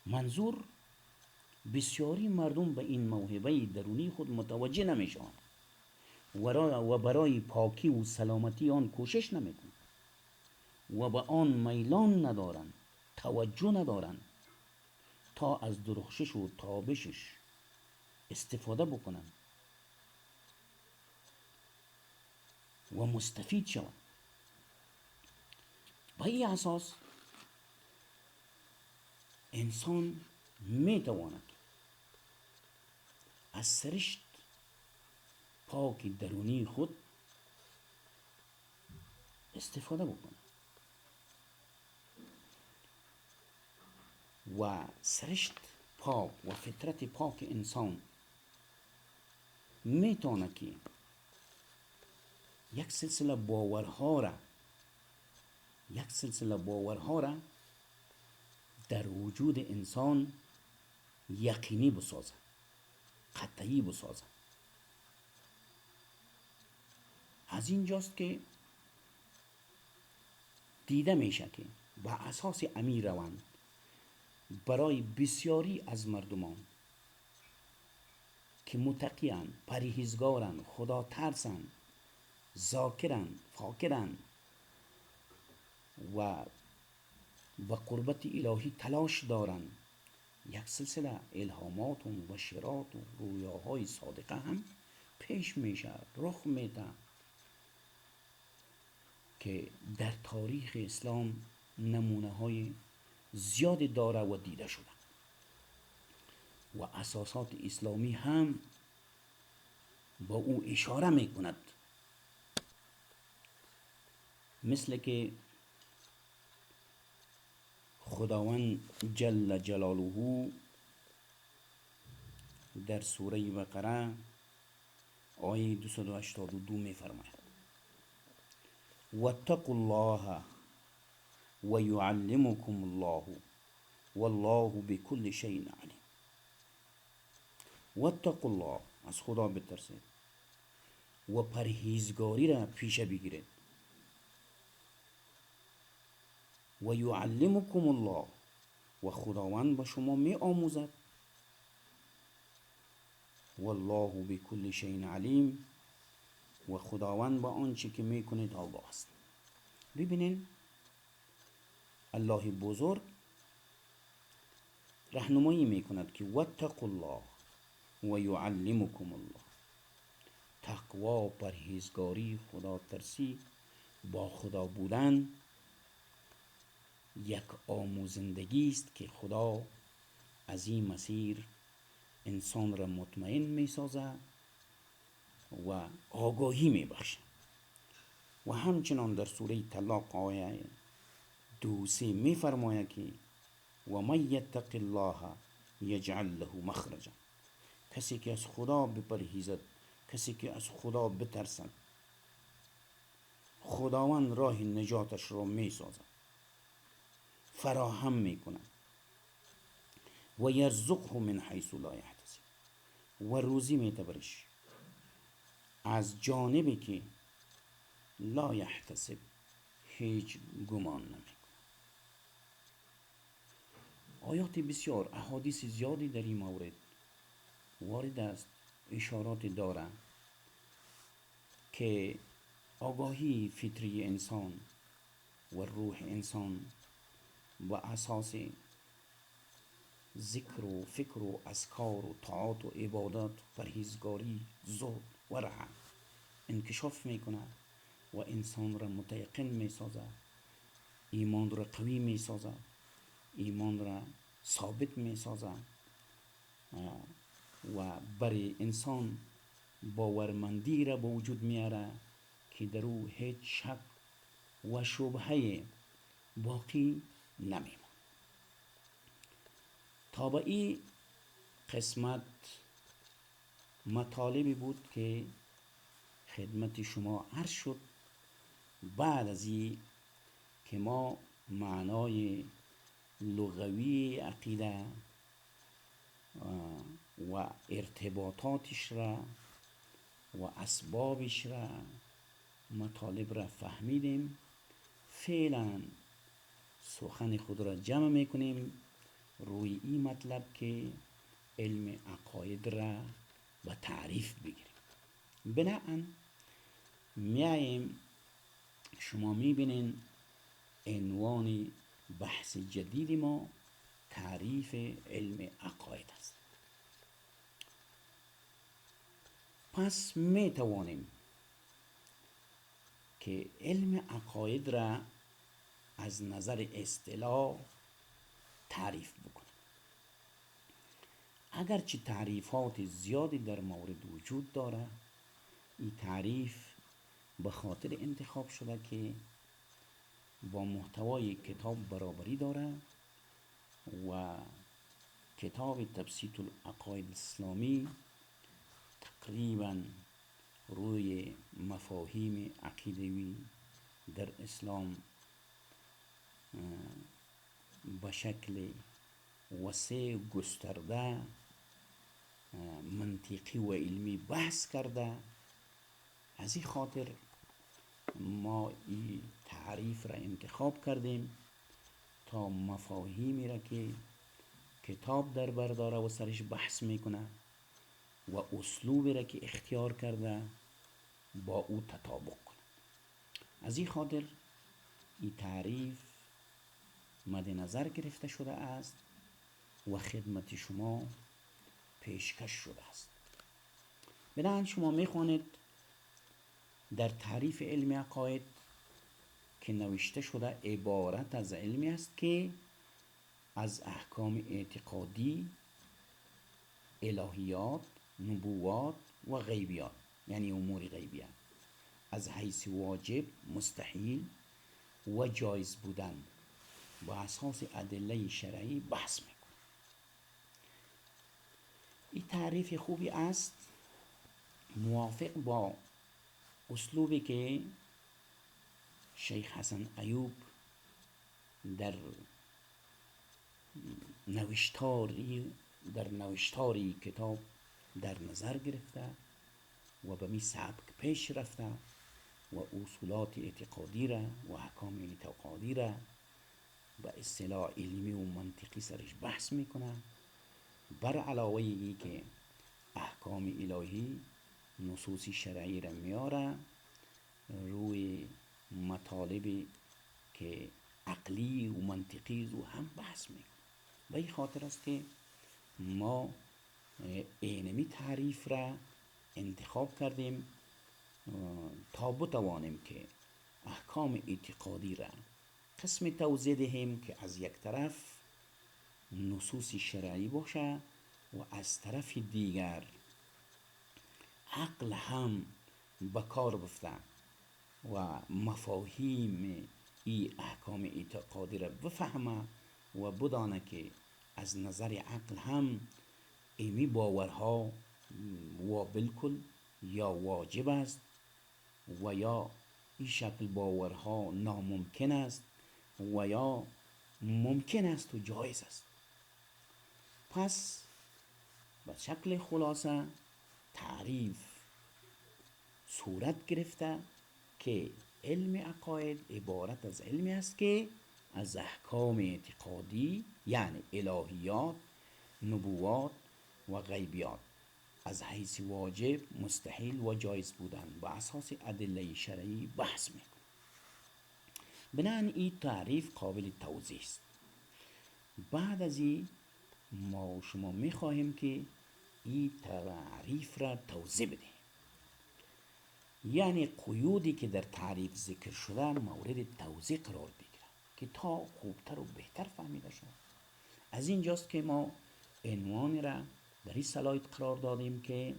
منظور بسیاری مردم به این موهبه درونی خود متوجه نمیشن و برای پاکی و سلامتی آن کوشش نمیکنن و به آن میلان ندارن، توجه ندارن تا از درخشش و تابشش استفاده بکنن و مستفید شوند. با این اساس انسان میتواند از سرشت پاک درونی خود استفاده بکنه و سرشت پاک و فطرت پاک انسان میتونه که یک سلسله باورها را در وجود انسان یقینی بسازه، قطعی بسازه. از اینجاست که دیده میشه که با اساس امیر روند برای بسیاری از مردمان که متقیان، پرهیزگارن، خدا ترسن، ذاکرن، فاکرن و به قربت الهی تلاش دارن یک سلسله الهامات و مبشرات و رویاهای صادقه هم پیش میشه، رخ میده که در تاریخ اسلام نمونه های زیادی داره و دیده شده و اساسات اسلامی هم با او اشاره میکند. مثل که خداوند جل جلاله در سوره بقره آیه 282 میفرماید واتقوا الله و یعلمکم الله والله بكل شيء علیم. واتقوا الله، از خدا بترسید و پرهیزگاری را پیشه بگیرید. و یعلمکم الله، و خداوند به شما می آموزد. والله بكل شيء علیم، و خداوند با آنچه که می کنید آگاه است. ببینین الله بزرگ راهنمایی می کند که واتقوا الله و یعلمکم الله. تقوا، پرهیزگاری، خدا ترسی، با خدا بودن یک آموزندگی است که خدا از این مسیر انسان را مطمئن می سازه و آگاهی می بخشه. و همچنان در سوره طلاق آیه 2-3 می فرماید که و من یتق الله یجعل له مخرجا. کسی که از خدا بپرهیزد، کسی که از خدا بترسد، خداوند راه نجاتش را می سازد، فراهم می کند. و یرزقه من حیث لا یحتسب، و روزی می تبرش از جانبی که لا یحتسب، هیچ گمان نمی کند. آیات بسیار، احادیث زیادی در این مورد وارد است، اشارات داره که آگاهی فطری انسان و روح انسان و اساس ذکر و فکر و اذکار و طاعات و عبادات، پرهیزگاری، زهد و ورع انکشاف میکنه و انسان را متیقن میسازه، ایمان را قوی میسازه، ایمان را ثابت میسازه و برای انسان باورمندی را به وجود میاره که در او هیچ شک و شبهه باقی نمیماند. تا به این قسمت مطالبی بود که خدمت شما عرض شد. بعد از این که ما معنای لغوی عقیده و ارتباطاتش را و اسبابش را، مطالب را فهمیدیم، فعلا سخن خود را جمع میکنیم روی این مطلب که علم عقاید را به تعریف بگیریم. بنابراین میاییم، شما میبینین عنوان بحث جدید ما تعریف علم عقاید است. پس میتوانیم که علم عقاید را از نظر اصطلاح تعریف بکنیم. اگرچه تعریفات زیادی در مورد وجود داره، این تعریف به خاطر انتخاب شده که با محتوای کتاب برابری داره و کتاب تبسیط العقاید الاسلامی تقریبا روی مفاهیم عقیدوی در اسلام به شکل وسیع و گسترده، منطقی و علمی بحث کرده. از این خاطر ما این تعریف را انتخاب کردیم تا مفاهیمی را که کتاب در بر داره و سرش بحث میکنه و اسلوبی را که اختیار کرده با او تطابق کنه. از این خاطر این تعریف مد نظر گرفته شده است و خدمت شما پیشکش شده است. بنابراین شما میخوانید در تعریف علم عقاید که نوشته شده عبارت از علمی است که از احکام اعتقادی، الهیات، نبوات و غیبیات، یعنی امور غیبیه، از حیث واجب، مستحیل و جایز بودن با اساس ادله شرعی بحث میکنه. این تعریف خوبی است، موافق با اسلوبی که شیخ حسن ایوب در نوشتاری کتاب در نظر گرفته و به می سبک پیش رفته و اصولات اعتقادی را و احکام اعتقادی را به اصطلاح علمی و منطقی سرش بحث میکنه، بر علاوه ای که احکام الهی نصوص شرعی را میاره روی مطالبی که عقلی و منطقی رو هم بحث میکنه. و این خاطر است که ما اینمی تعریف را انتخاب کردیم تا بتوانیم که احکام اعتقادی را قسم توضیح دهیم که از یک طرف نصوص شرعی باشه و از طرف دیگر عقل هم به کار بفته و مفاهیم ای احکام اعتقادی را بفهمه و بدانه که از نظر عقل هم ایمی باورها و بالکل یا واجب است و یا این شکل باورها ناممکن است و یا ممکن است و جایز است. پس به شکل خلاصه تعریف صورت گرفته که علم عقاید عبارت از علمی است که از احکام اعتقادی یعنی الهیات، نبوات و غیبیات از حیث واجب، مستحیل و جایز بودن با اساس ادله شرعی بحث میکنه. بنابراین این تعریف قابل توضیح است. بعد از این ما شما میخواهیم که این تعریف را توضیح بدهیم، یعنی قیودی که در تعریف ذکر شده مورد توضیح قرار بگیره که تا خوبتر و بهتر فهمیده شود. از اینجاست که ما عنوان را در این سلاید قرار دادیم که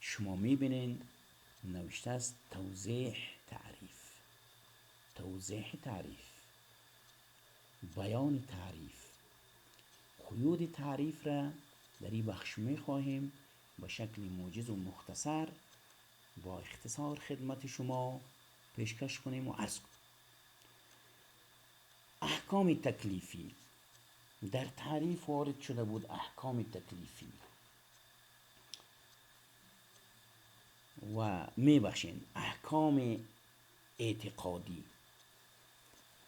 شما میبینین نوشته است توضیح تعریف، بیان تعریف. قیود تعریف را در این بخش میخواهیم به شکل موجز و مختصر با اختصار خدمت شما پیشکش کنیم و عرض کنیم. احکام تکلیفی در تعریف وارد شده بود. احکام تکلیفی و میبخشین احکام اعتقادی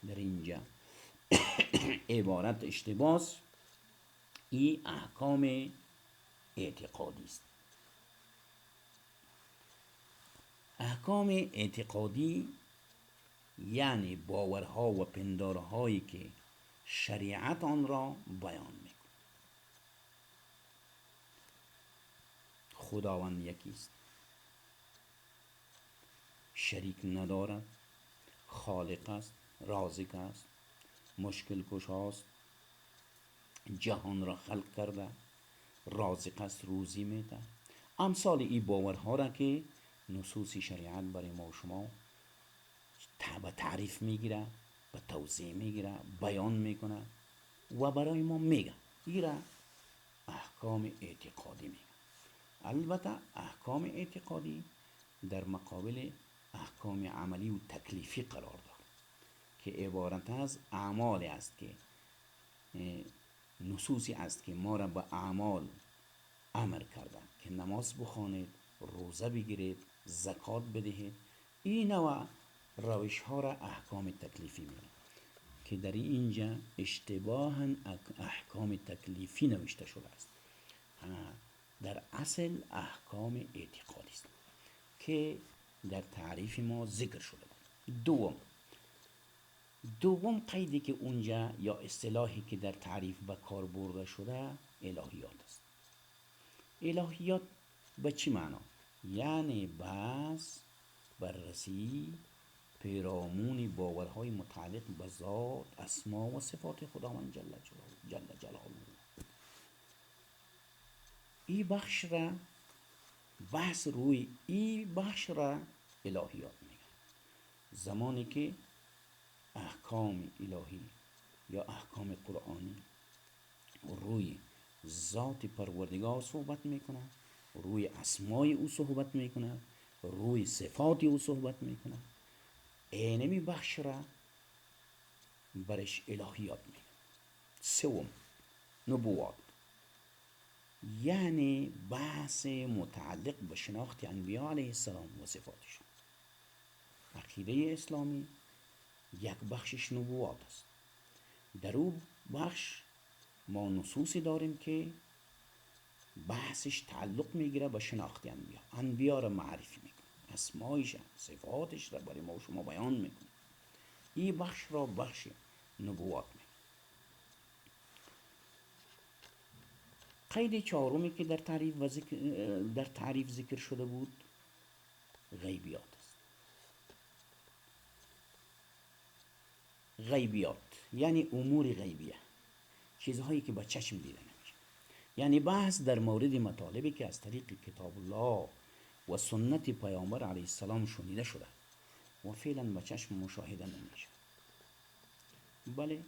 در اینجا عبارت اشتباس، این احکام اعتقادی است. احکام اعتقادی یعنی باورها و پندارهایی که شریعت آن را بیان میکند. خداوند یکی است، شریک ندارد، خالق است، رازق است، مشکل کشاست، جهان را خلق کرده، رازق است، روزی میده. امثال این باورها را که نصوص شریعت برای ما و شما به تعریف میگیره، به توضیح میگیره، بیان میکنه و برای ما میگه، این را احکام اعتقادی میگه. البته احکام اعتقادی در مقابل احکام عملی و تکلیفی قرار دارد که عبارت از اعمال است که نصوصی است که ما را به اعمال امر کرده که نماز بخوانید، روزه بگیرید، زکات بدهید. این نوع روش ها را احکام تکلیفی میگن که در اینجا اشتباها احکام تکلیفی نوشته شده است. در اصل احکام اعتقادی است که در تعریف ما ذکر شده بود. دوم، دوم قیدی که اونجا یا اصطلاحی که در تعریف به کار برده شده الهیات است. الهیات به چی معنا؟ یعنی بحث، بررسی، پیرامون باورهای متعلق به ذات، اسما و صفات خداوند جل جلاله. این بخش را، بحث روی این بخش را الهیات میگن. زمانی که احکام الهی یا احکام قرآنی روی ذات پروردگار صحبت میکنه، روی اسمای او صحبت میکنه، روی صفات او صحبت میکنه، اینمی بخش را برش الهیات میگن. سوم، نبوات، یعنی بحث متعلق به شناخت انبیاء علیه السلام و صفاتشون. عقیده اسلامی یک بخشش نبوات است. در اون بخش ما نصوصی داریم که بحثش تعلق میگیره به شناخت انبیا را معرفی میکنه، اسمایش، صفاتش را برای ما و شما بیان میکنه. این بخش را بخش نبوات میکنه. قید چهارمی که در تعریف ذکر شده بود غیبیات است. غیبیات یعنی امور غیبیه، چیزهایی که با چشم دیده نمیشه. یعنی بحث در مورد مطالبی که از طریق کتاب الله و سنت پیامبر علیه السلام شنیده شده و فعلا با چشم مشاهده نمیشه. بله،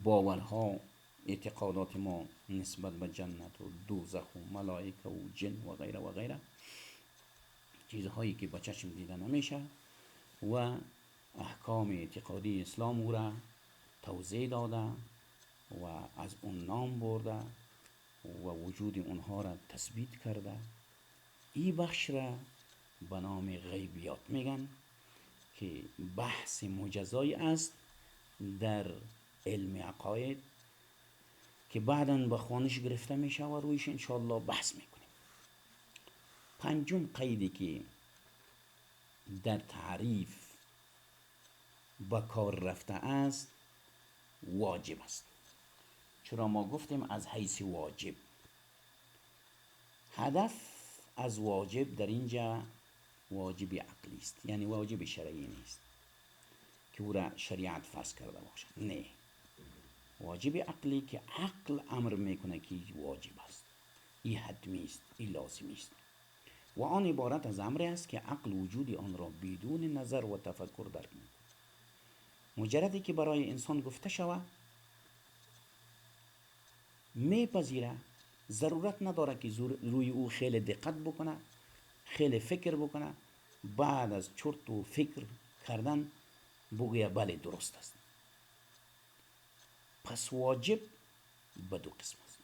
باورها، اعتقادات ما نسبت به جنت و دوزخ و ملائکه و جن و غیره و غیره، چیزهایی که با چشم دیده نمیشه و احکام اعتقادی اسلام او را توضیح داده و از اون نام برده و وجود اونها را تثبیت کرده. این بخش را به نام غیبیات میگن که بحث مجزایی است در علم عقاید که بعداً به خوانش گرفته میشه و رویش انشاءالله بحث میکنیم. پنجم قیدی که در تعریف با کار رفته است واجب است. چرا ما گفتیم از حیث واجب؟ هدف از واجب در اینجا واجب عقلی است، یعنی واجب شرعی نیست که او را شریعت فرض کرده باشد. نه، واجب عقلی که عقل امر میکنه که واجب است، این حتمی است، این لازمی است و آن عبارت از امر است که عقل وجود آن را بدون نظر و تفکر درک میکنه. مجردی که برای انسان گفته شود میپذیره، ضرورت نداره که روی او خیلی دقت بکنه، خیلی فکر بکنه، بعد از چرت و فکر کردن بگویه بله درست است. پس واجب به دو قسم است: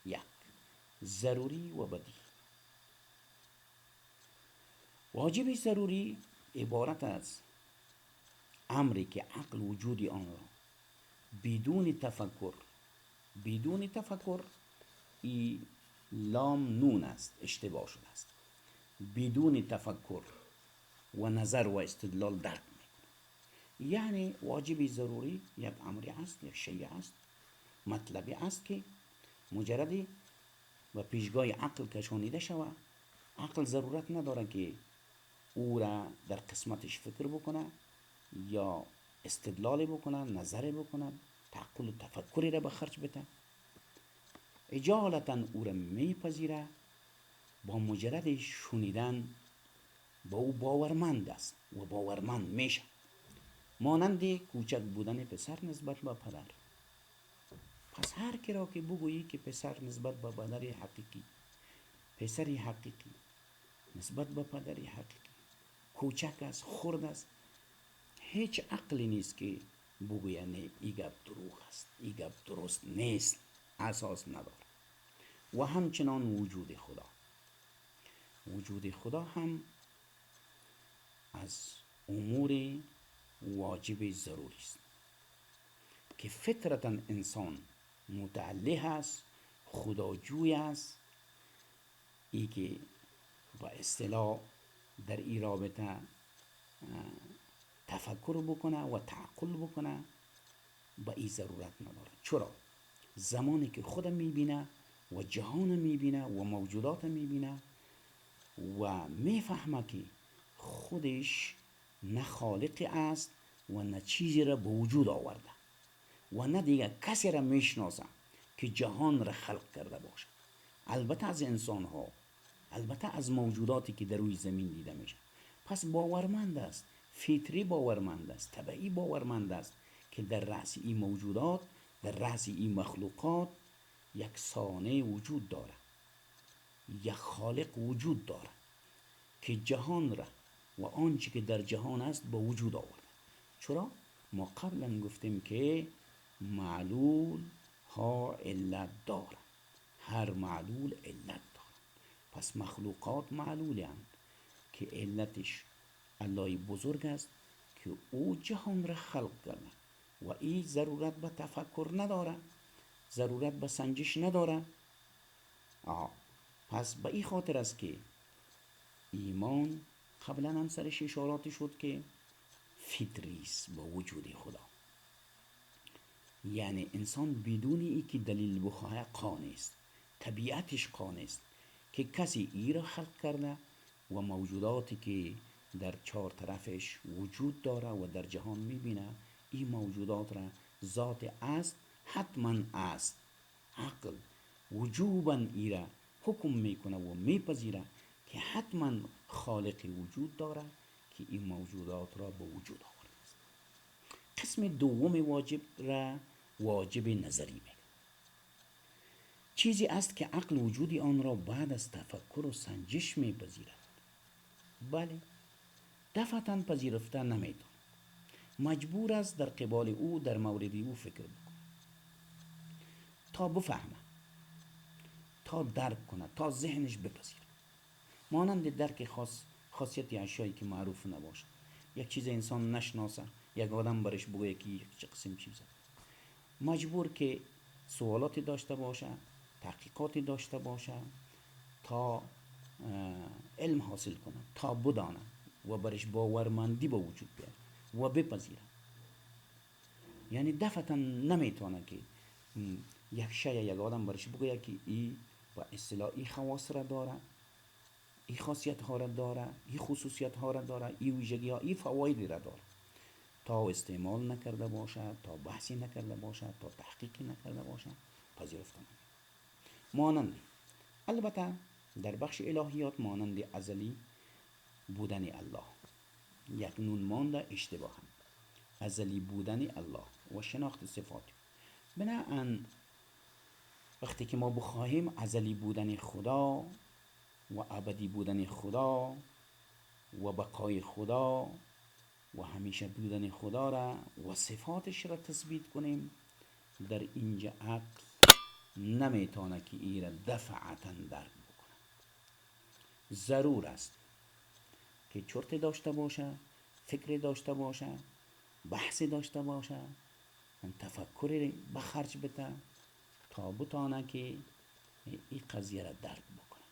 یک، ضروری و بدیهی. واجب ضروری عبارت از امری که عقل وجود آن را بدون تفکر ای لام نون است، اشتباه شده است، بدون تفکر و نظر و استدلال درک میکنه. یعنی واجب ضروری یک امری است، یک شیء است، مطلبی است که مجردی و پیشگاه عقل کشانیده شود، عقل ضرورت نداره که او را در قسمتش فکر بکنه یا استدلال بکنه، نظر بکنه، تعقل و تفکری را به خرج بده، اجالتا او را میپذیره، با مجرد شنیدن با او باورمند است و باورمند میشه. مانند کوچک بودن پسر نسبت به پدر. پس هر کی را که بگویی که پسر نسبت به پدر حقیقی، پسری حقیقی نسبت به پدری حقیقی کوچک است، خرد است، هیچ عقلی نیست که بگویه نه ای گپ دروغ است، ای گپ درست نیست، اساس نداره. و همچنان وجود خدا هم از امور واجب ضروری است که فطرتا انسان متعلق است، خداجوی است. ای که با اصطلاح در این رابطه تفکر بکنه و تعقل بکنه به این ضرورت نداره. چرا؟ زمانی که خودم میبینه و جهان میبینه و موجودات میبینه و میفهمه که خودش نه خالق است و نه چیزی را به وجود آورده و نه دیگه کسی را میشناسه که جهان را خلق کرده باشه. البته از انسان ها، البته از موجوداتی که در روی زمین دیده میشه. پس باورمند است، فطری باورمند است، طبعی باورمند است که در رأس این موجودات، در رأس این مخلوقات یک صانع وجود داره، یک خالق وجود داره که جهان را و آنچه که در جهان است به وجود آورده. چرا؟ ما قبلا گفتیم که معلول ها علت داره، هر معلول علت داره. پس مخلوقات معلولی هستند که علتش الله بزرگ است که او جهان را خلق کرده و این ضرورت به تفکر نداره، ضرورت به سنجش نداره. پس به این خاطر است که ایمان قبلا هم سرش اشارات شد که فطری است با وجود خدا. یعنی انسان بدون ای که دلیل بخواه قانع است، طبیعتش قانع است که کسی ای را خلق کرده و موجوداتی که در چهار طرفش وجود داره و در جهان میبینه این موجودات را ذات است، حتما است. عقل وجوبا ای را حکم میکنه و میپذیره که حتما خالق وجود داره که این موجودات را به وجود آورده است. قسم دوم واجب را واجب نظری میگه. چیزی است که عقل وجودی آن را بعد از تفکر و سنجش میپذیرد. بله، دفعتاً پذیرفته نمیتونه، مجبور است در قبال او در مورد او فکر بکنه تا بفهمه، تا درک کنه، تا ذهنش بپذیره. مانند درک خاصیت اشیایی که معروف نباشه، یک چیز انسان نشناسه، یک آدم برش بگه که چه قسم چیزه، مجبور که سوالاتی داشته باشه، تحقیقاتی داشته باشه تا علم حاصل کنه، تا بدانه و برش باورمندی به وجود بیاد و بپذیره. یعنی دفعتا نمیتونه که یک شی یک آدم برش بگه که ای با اصطلاح ای خواص را داره، ای خاصیت ها را داره، ای خصوصیت ها را داره، ای ویژگی ها، ای فوایدی را داره، تا استعمال نکرده باشه، تا بحثی نکرده باشه، تا تحقیقی نکرده باشه پذیرفته نمیشه. مانند البته در بخش الهیات مانند ازلی بودن الله، یک نون مانده اشتباه هم. ازلی بودن الله و شناخت صفات. بنابراین وقتی که ما بخواهیم ازلی بودن خدا و ابدی بودن خدا و بقای خدا و همیشه بودن خدا را و صفاتش را تثبیت کنیم، در اینجا عقل نمیتونه که ای را دفعتا درک بکنه. ضرور است که چرت داشته باشه، فکر داشته باشه، بحث داشته باشه، تفکر به خرج بده تا بتانه که این قضیه را درک بکنه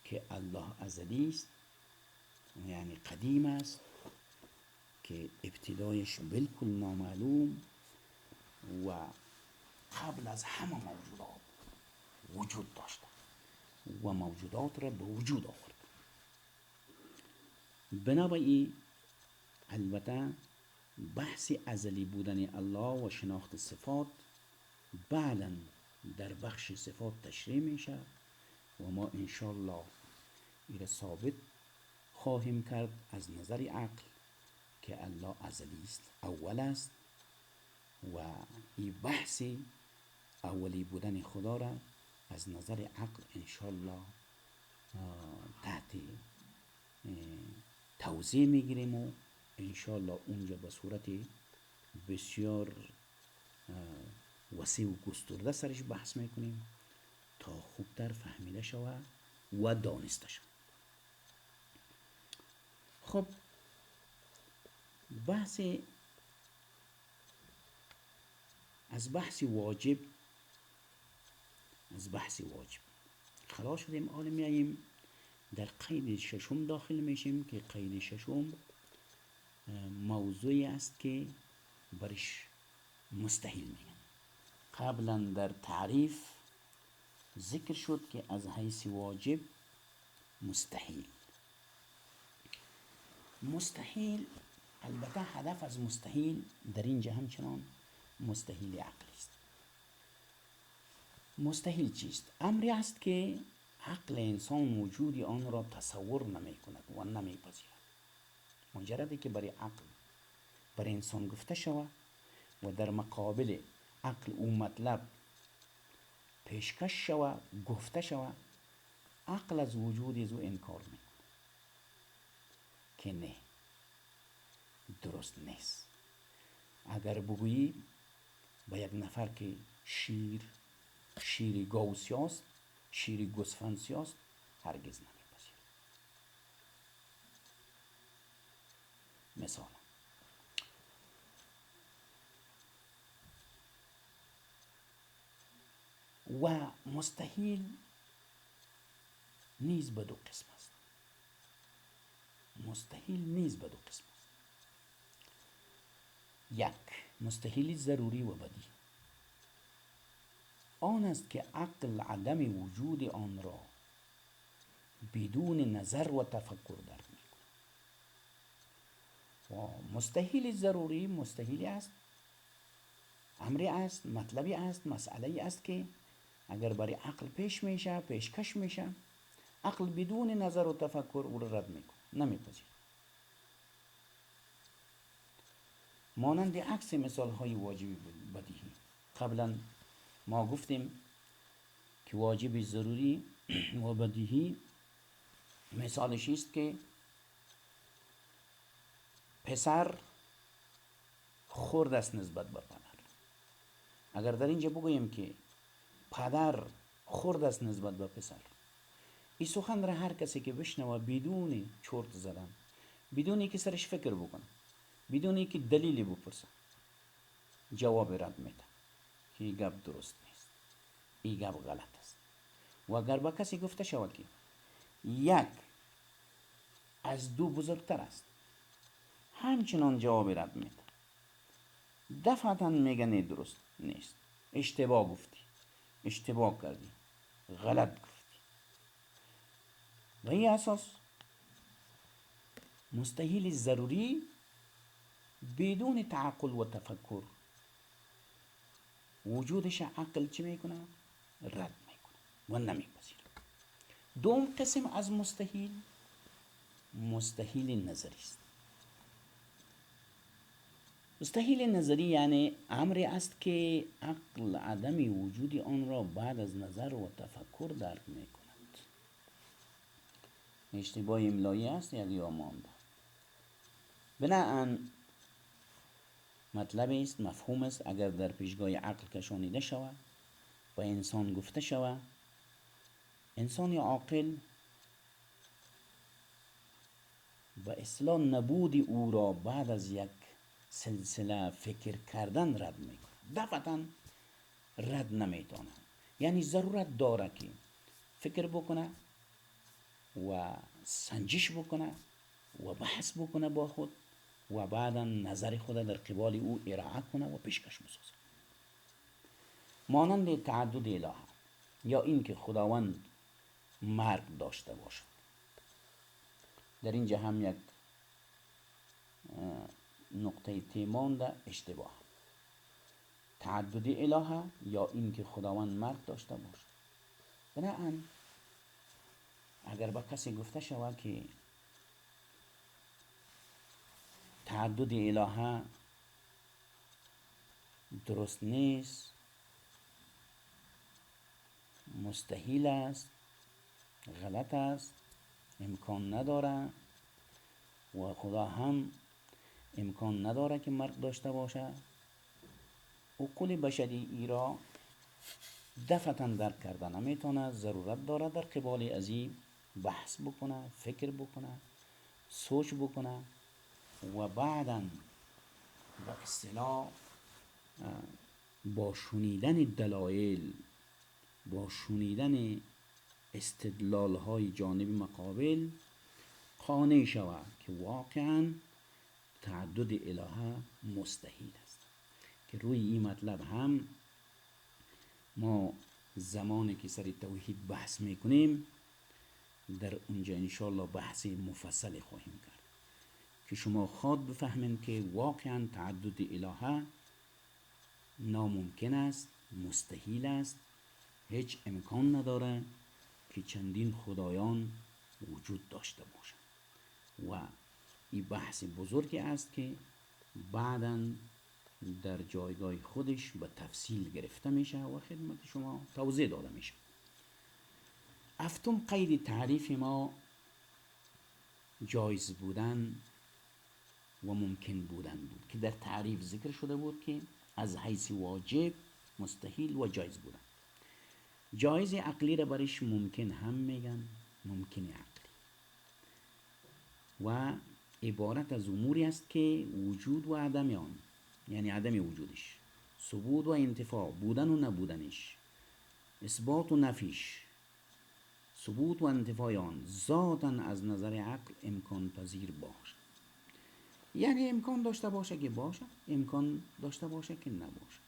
که الله ازلی است، یعنی قدیم است که ابتدایش بالکل نامعلوم و قبل از همه موجودات وجود داشته و موجودات را به وجود آورد. بنابراین البته بحث ازلی بودن الله و شناخت صفات بعداً در بخش صفات تشریح میشه و ما انشالله این را ثابت خواهیم کرد از نظر عقل که الله ازلی است، اول است و این بحث اولی بودن خدا را از نظر عقل انشالله تحت توضیح میگیریم و انشالله اونجا به صورت بسیار وسیع و گسترده سرش بحث میکنیم تا خوبتر فهمیده شود و دانسته شود. خب از بحث واجب خلاص شدیم. حالا میاییم در قید ششم داخل میشیم که قید ششم موضوعی است که برش مستحیل میگن. قبلا در تعریف ذکر شد که از حیث واجب مستحیل. مستحیل البته هدف از مستحیل در اینجا همچنان مستحیل عقلی است. مستحیل چیست؟ امری است که عقل انسان وجود آن را تصور نمی کند و نمی پذیرد. مجرد که برای عقل برای انسان گفته شود و در مقابل عقل او مطلب پیشکش شود گفته شود، عقل از وجود از او انکار میکنه که نه، درست نیست. اگر بگویی با یک نفر که شیر گوسیاست، شیر گوسفندسیاست، هرگز نمیپذیرد. مثلا و مستحیل نیز به دو قسم است. مستحیل نیز به دو قسم است. یک، مستحیل ضروری و بدی. آن است که عقل عدم وجود آن را بدون نظر و تفکر درک می‌کند. و مستحیل ضروری مستحیلی است، امری است، مطلبی است، مسئله است که اگر برای عقل پیشکش میشه، عقل بدون نظر و تفکر او را رد میکنه، نمیپذیره. مانند عکس مثال های واجب بدیهی. قبلا ما گفتیم که واجب ضروری و بدیهی مثالش است که پسر خرد است نسبت به پدر. اگر در اینجا بگوییم که پدر خرد است نسبت به پسر، این سخن را هر کسی که بشنوه بدون چرت زدن، بدون اینکه سرش فکر بکنه، بدون اینکه دلیلی بپرسه، جواب رد میده که این گپ درست نیست، این گپ غلط است. و اگر با کسی گفته شود که یک از دو بزرگتر است، همچنان جواب رد میده، دفعتا میگه نه درست نیست، اشتباه گفتی، اشتباه کردی، غلط گفتی. و این اساس مستحیل ضروری بدون تعقل و تفکر وجودش عقل چی میکنه؟ رد میکنه و نمیپذیره. دوم قسم از مستحیل، مستحیل نظری است. مستحیل نظری یعنی امری است که عقل عدم وجود آن را بعد از نظر و تفکر درک میکند. اشتباه املایی است یا مانده. بنابراین مطلب است، مفهوم است، اگر در پیشگاه عقل کشانیده شود و انسان گفته شود، انسان عاقل و اصلا نبود او را بعد از یک سلسله فکر کردن رد میکنه، دفعتا رد نمیتونه. یعنی ضرورت داره که فکر بکنه و سنجش بکنه و بحث بکنه با خود و بعدا نظر خود در قبال او ارائه کنه و پیشکش بسازه. مانند تعدد الهه یا این که خداوند مرگ داشته باشد. در اینجا هم یک نقطه تیمانده اشتباه. تعدد الهه یا این که خداوند مرگ داشته باشد. بنابراین اگر با کسی گفته شود که تعدد الهه درست نیست، مستحیل است، غلط است، امکان نداره و خدا هم امکان نداره که مرگ داشته باشه، عقول بشری ای را دفعتا درک کرده نمیتونه، ضرورت داره در قبال از این بحث بکنه، فکر بکنه، سوچ بکنه و بعدا به اصطلاح با شنیدن دلایل، با شنیدن استدلال های جانب مقابل قانع شود که واقعا تعدد الهه مستحیل است، که روی این مطلب هم ما زمانی که سر توحید بحث میکنیم در اونجا انشاءالله بحث مفصل خواهیم کرد که شما خود بفهمین که واقعا تعدد الهه ناممکن است، مستحیل است، هیچ امکان نداره که چندین خدایان وجود داشته باشند و این بحث بزرگی است که بعداً در جایگاه خودش به تفصیل گرفته میشه و خدمت شما توضیح داده میشه. هفتم قید تعریف ما جایز بودن و ممکن بودن بود که در تعریف ذکر شده بود که از حیث واجب، مستحیل و جایز بودن. جایز عقلی را برش ممکن هم میگن، ممکن عقلی، و عبارت از اموری است که وجود و عدم آن، یعنی عدم وجودش، ثبوت و انتفاع، بودن و نبودنش، اثبات و نفیش، ثبوت و انتفاع آن ذاتاً از نظر عقل امکان پذیر باشد. یعنی امکان داشته باشه که باشه، امکان داشته باشه که نباشه،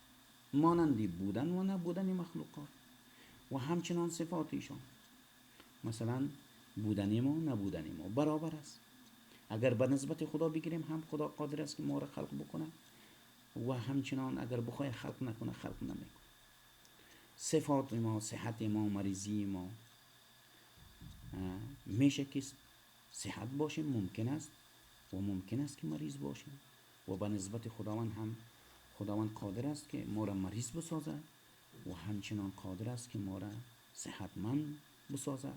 مانند بودن و نبودن مخلوقات و همچنان صفاتشان. مثلا بودن ما نبودن ما برابر است. اگر به نسبت خدا بگیریم هم خدا قادر است که ما را خلق بکنه و همچنان اگر بخواه خلق نکنه خلق نمیکنه. صفات ما، صحت ما، مریضی ما، میشه که صحت باشیم، ممکن است، و ممکن است که مریض باشیم، و به نسبت خداوند هم خداوند قادر است که ما را مریض بسازه و همچنان قادر است که ما را صحتمند بسازه.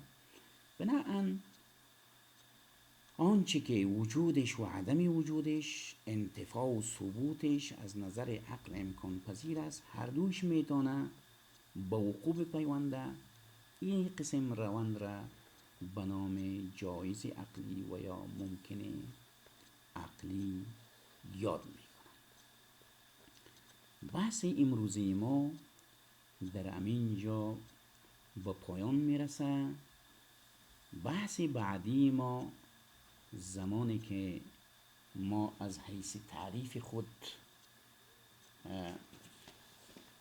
بنابراین آنچه که وجودش و عدم وجودش، انتفاع و ثبوتش از نظر عقل امکان پذیر است، هر دوش میتونه به وقوع پیونده. این قسم روند را به نام جایز عقلی و یا ممکن عقلی یاد میکنن. بحث امروزی ما در همین جا به پایان میرسه. بحث بعدی ما زمانی که ما از حیث تعریف خود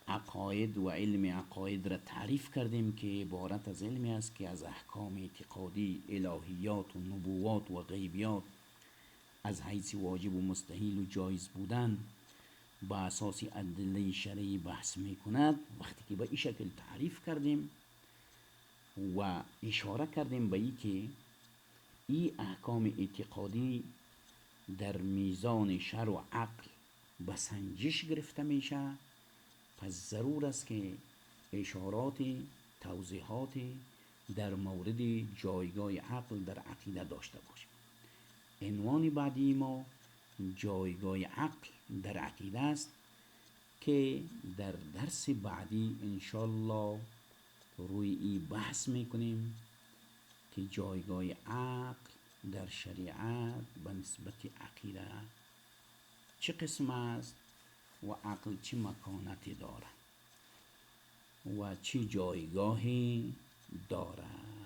عقاید و علم عقاید را تعریف کردیم که عبارت از علمی است که از احکام اعتقادی، الهیات و نبوات و غیبیات از حیث واجب و مستحیل و جایز بودن با اساس ادله شرعی بحث میکند. وقتی که به این شکل تعریف کردیم و اشاره کردیم به این که این احکام اعتقادی در میزان شرع و عقل به سنجش گرفته میشه، پس ضرور است که اشارات، توضیحات در مورد جایگاه عقل در عقیده داشته باشیم. عنوان بعدی ما جایگاه عقل در عقیده است که در درس بعدی انشالله روی این بحث میکنیم که جایگاه عقل در شریعت به نسبت عقیده چه قسم است و عقل چه مکانتی دارد و چه جایگاهی دارد.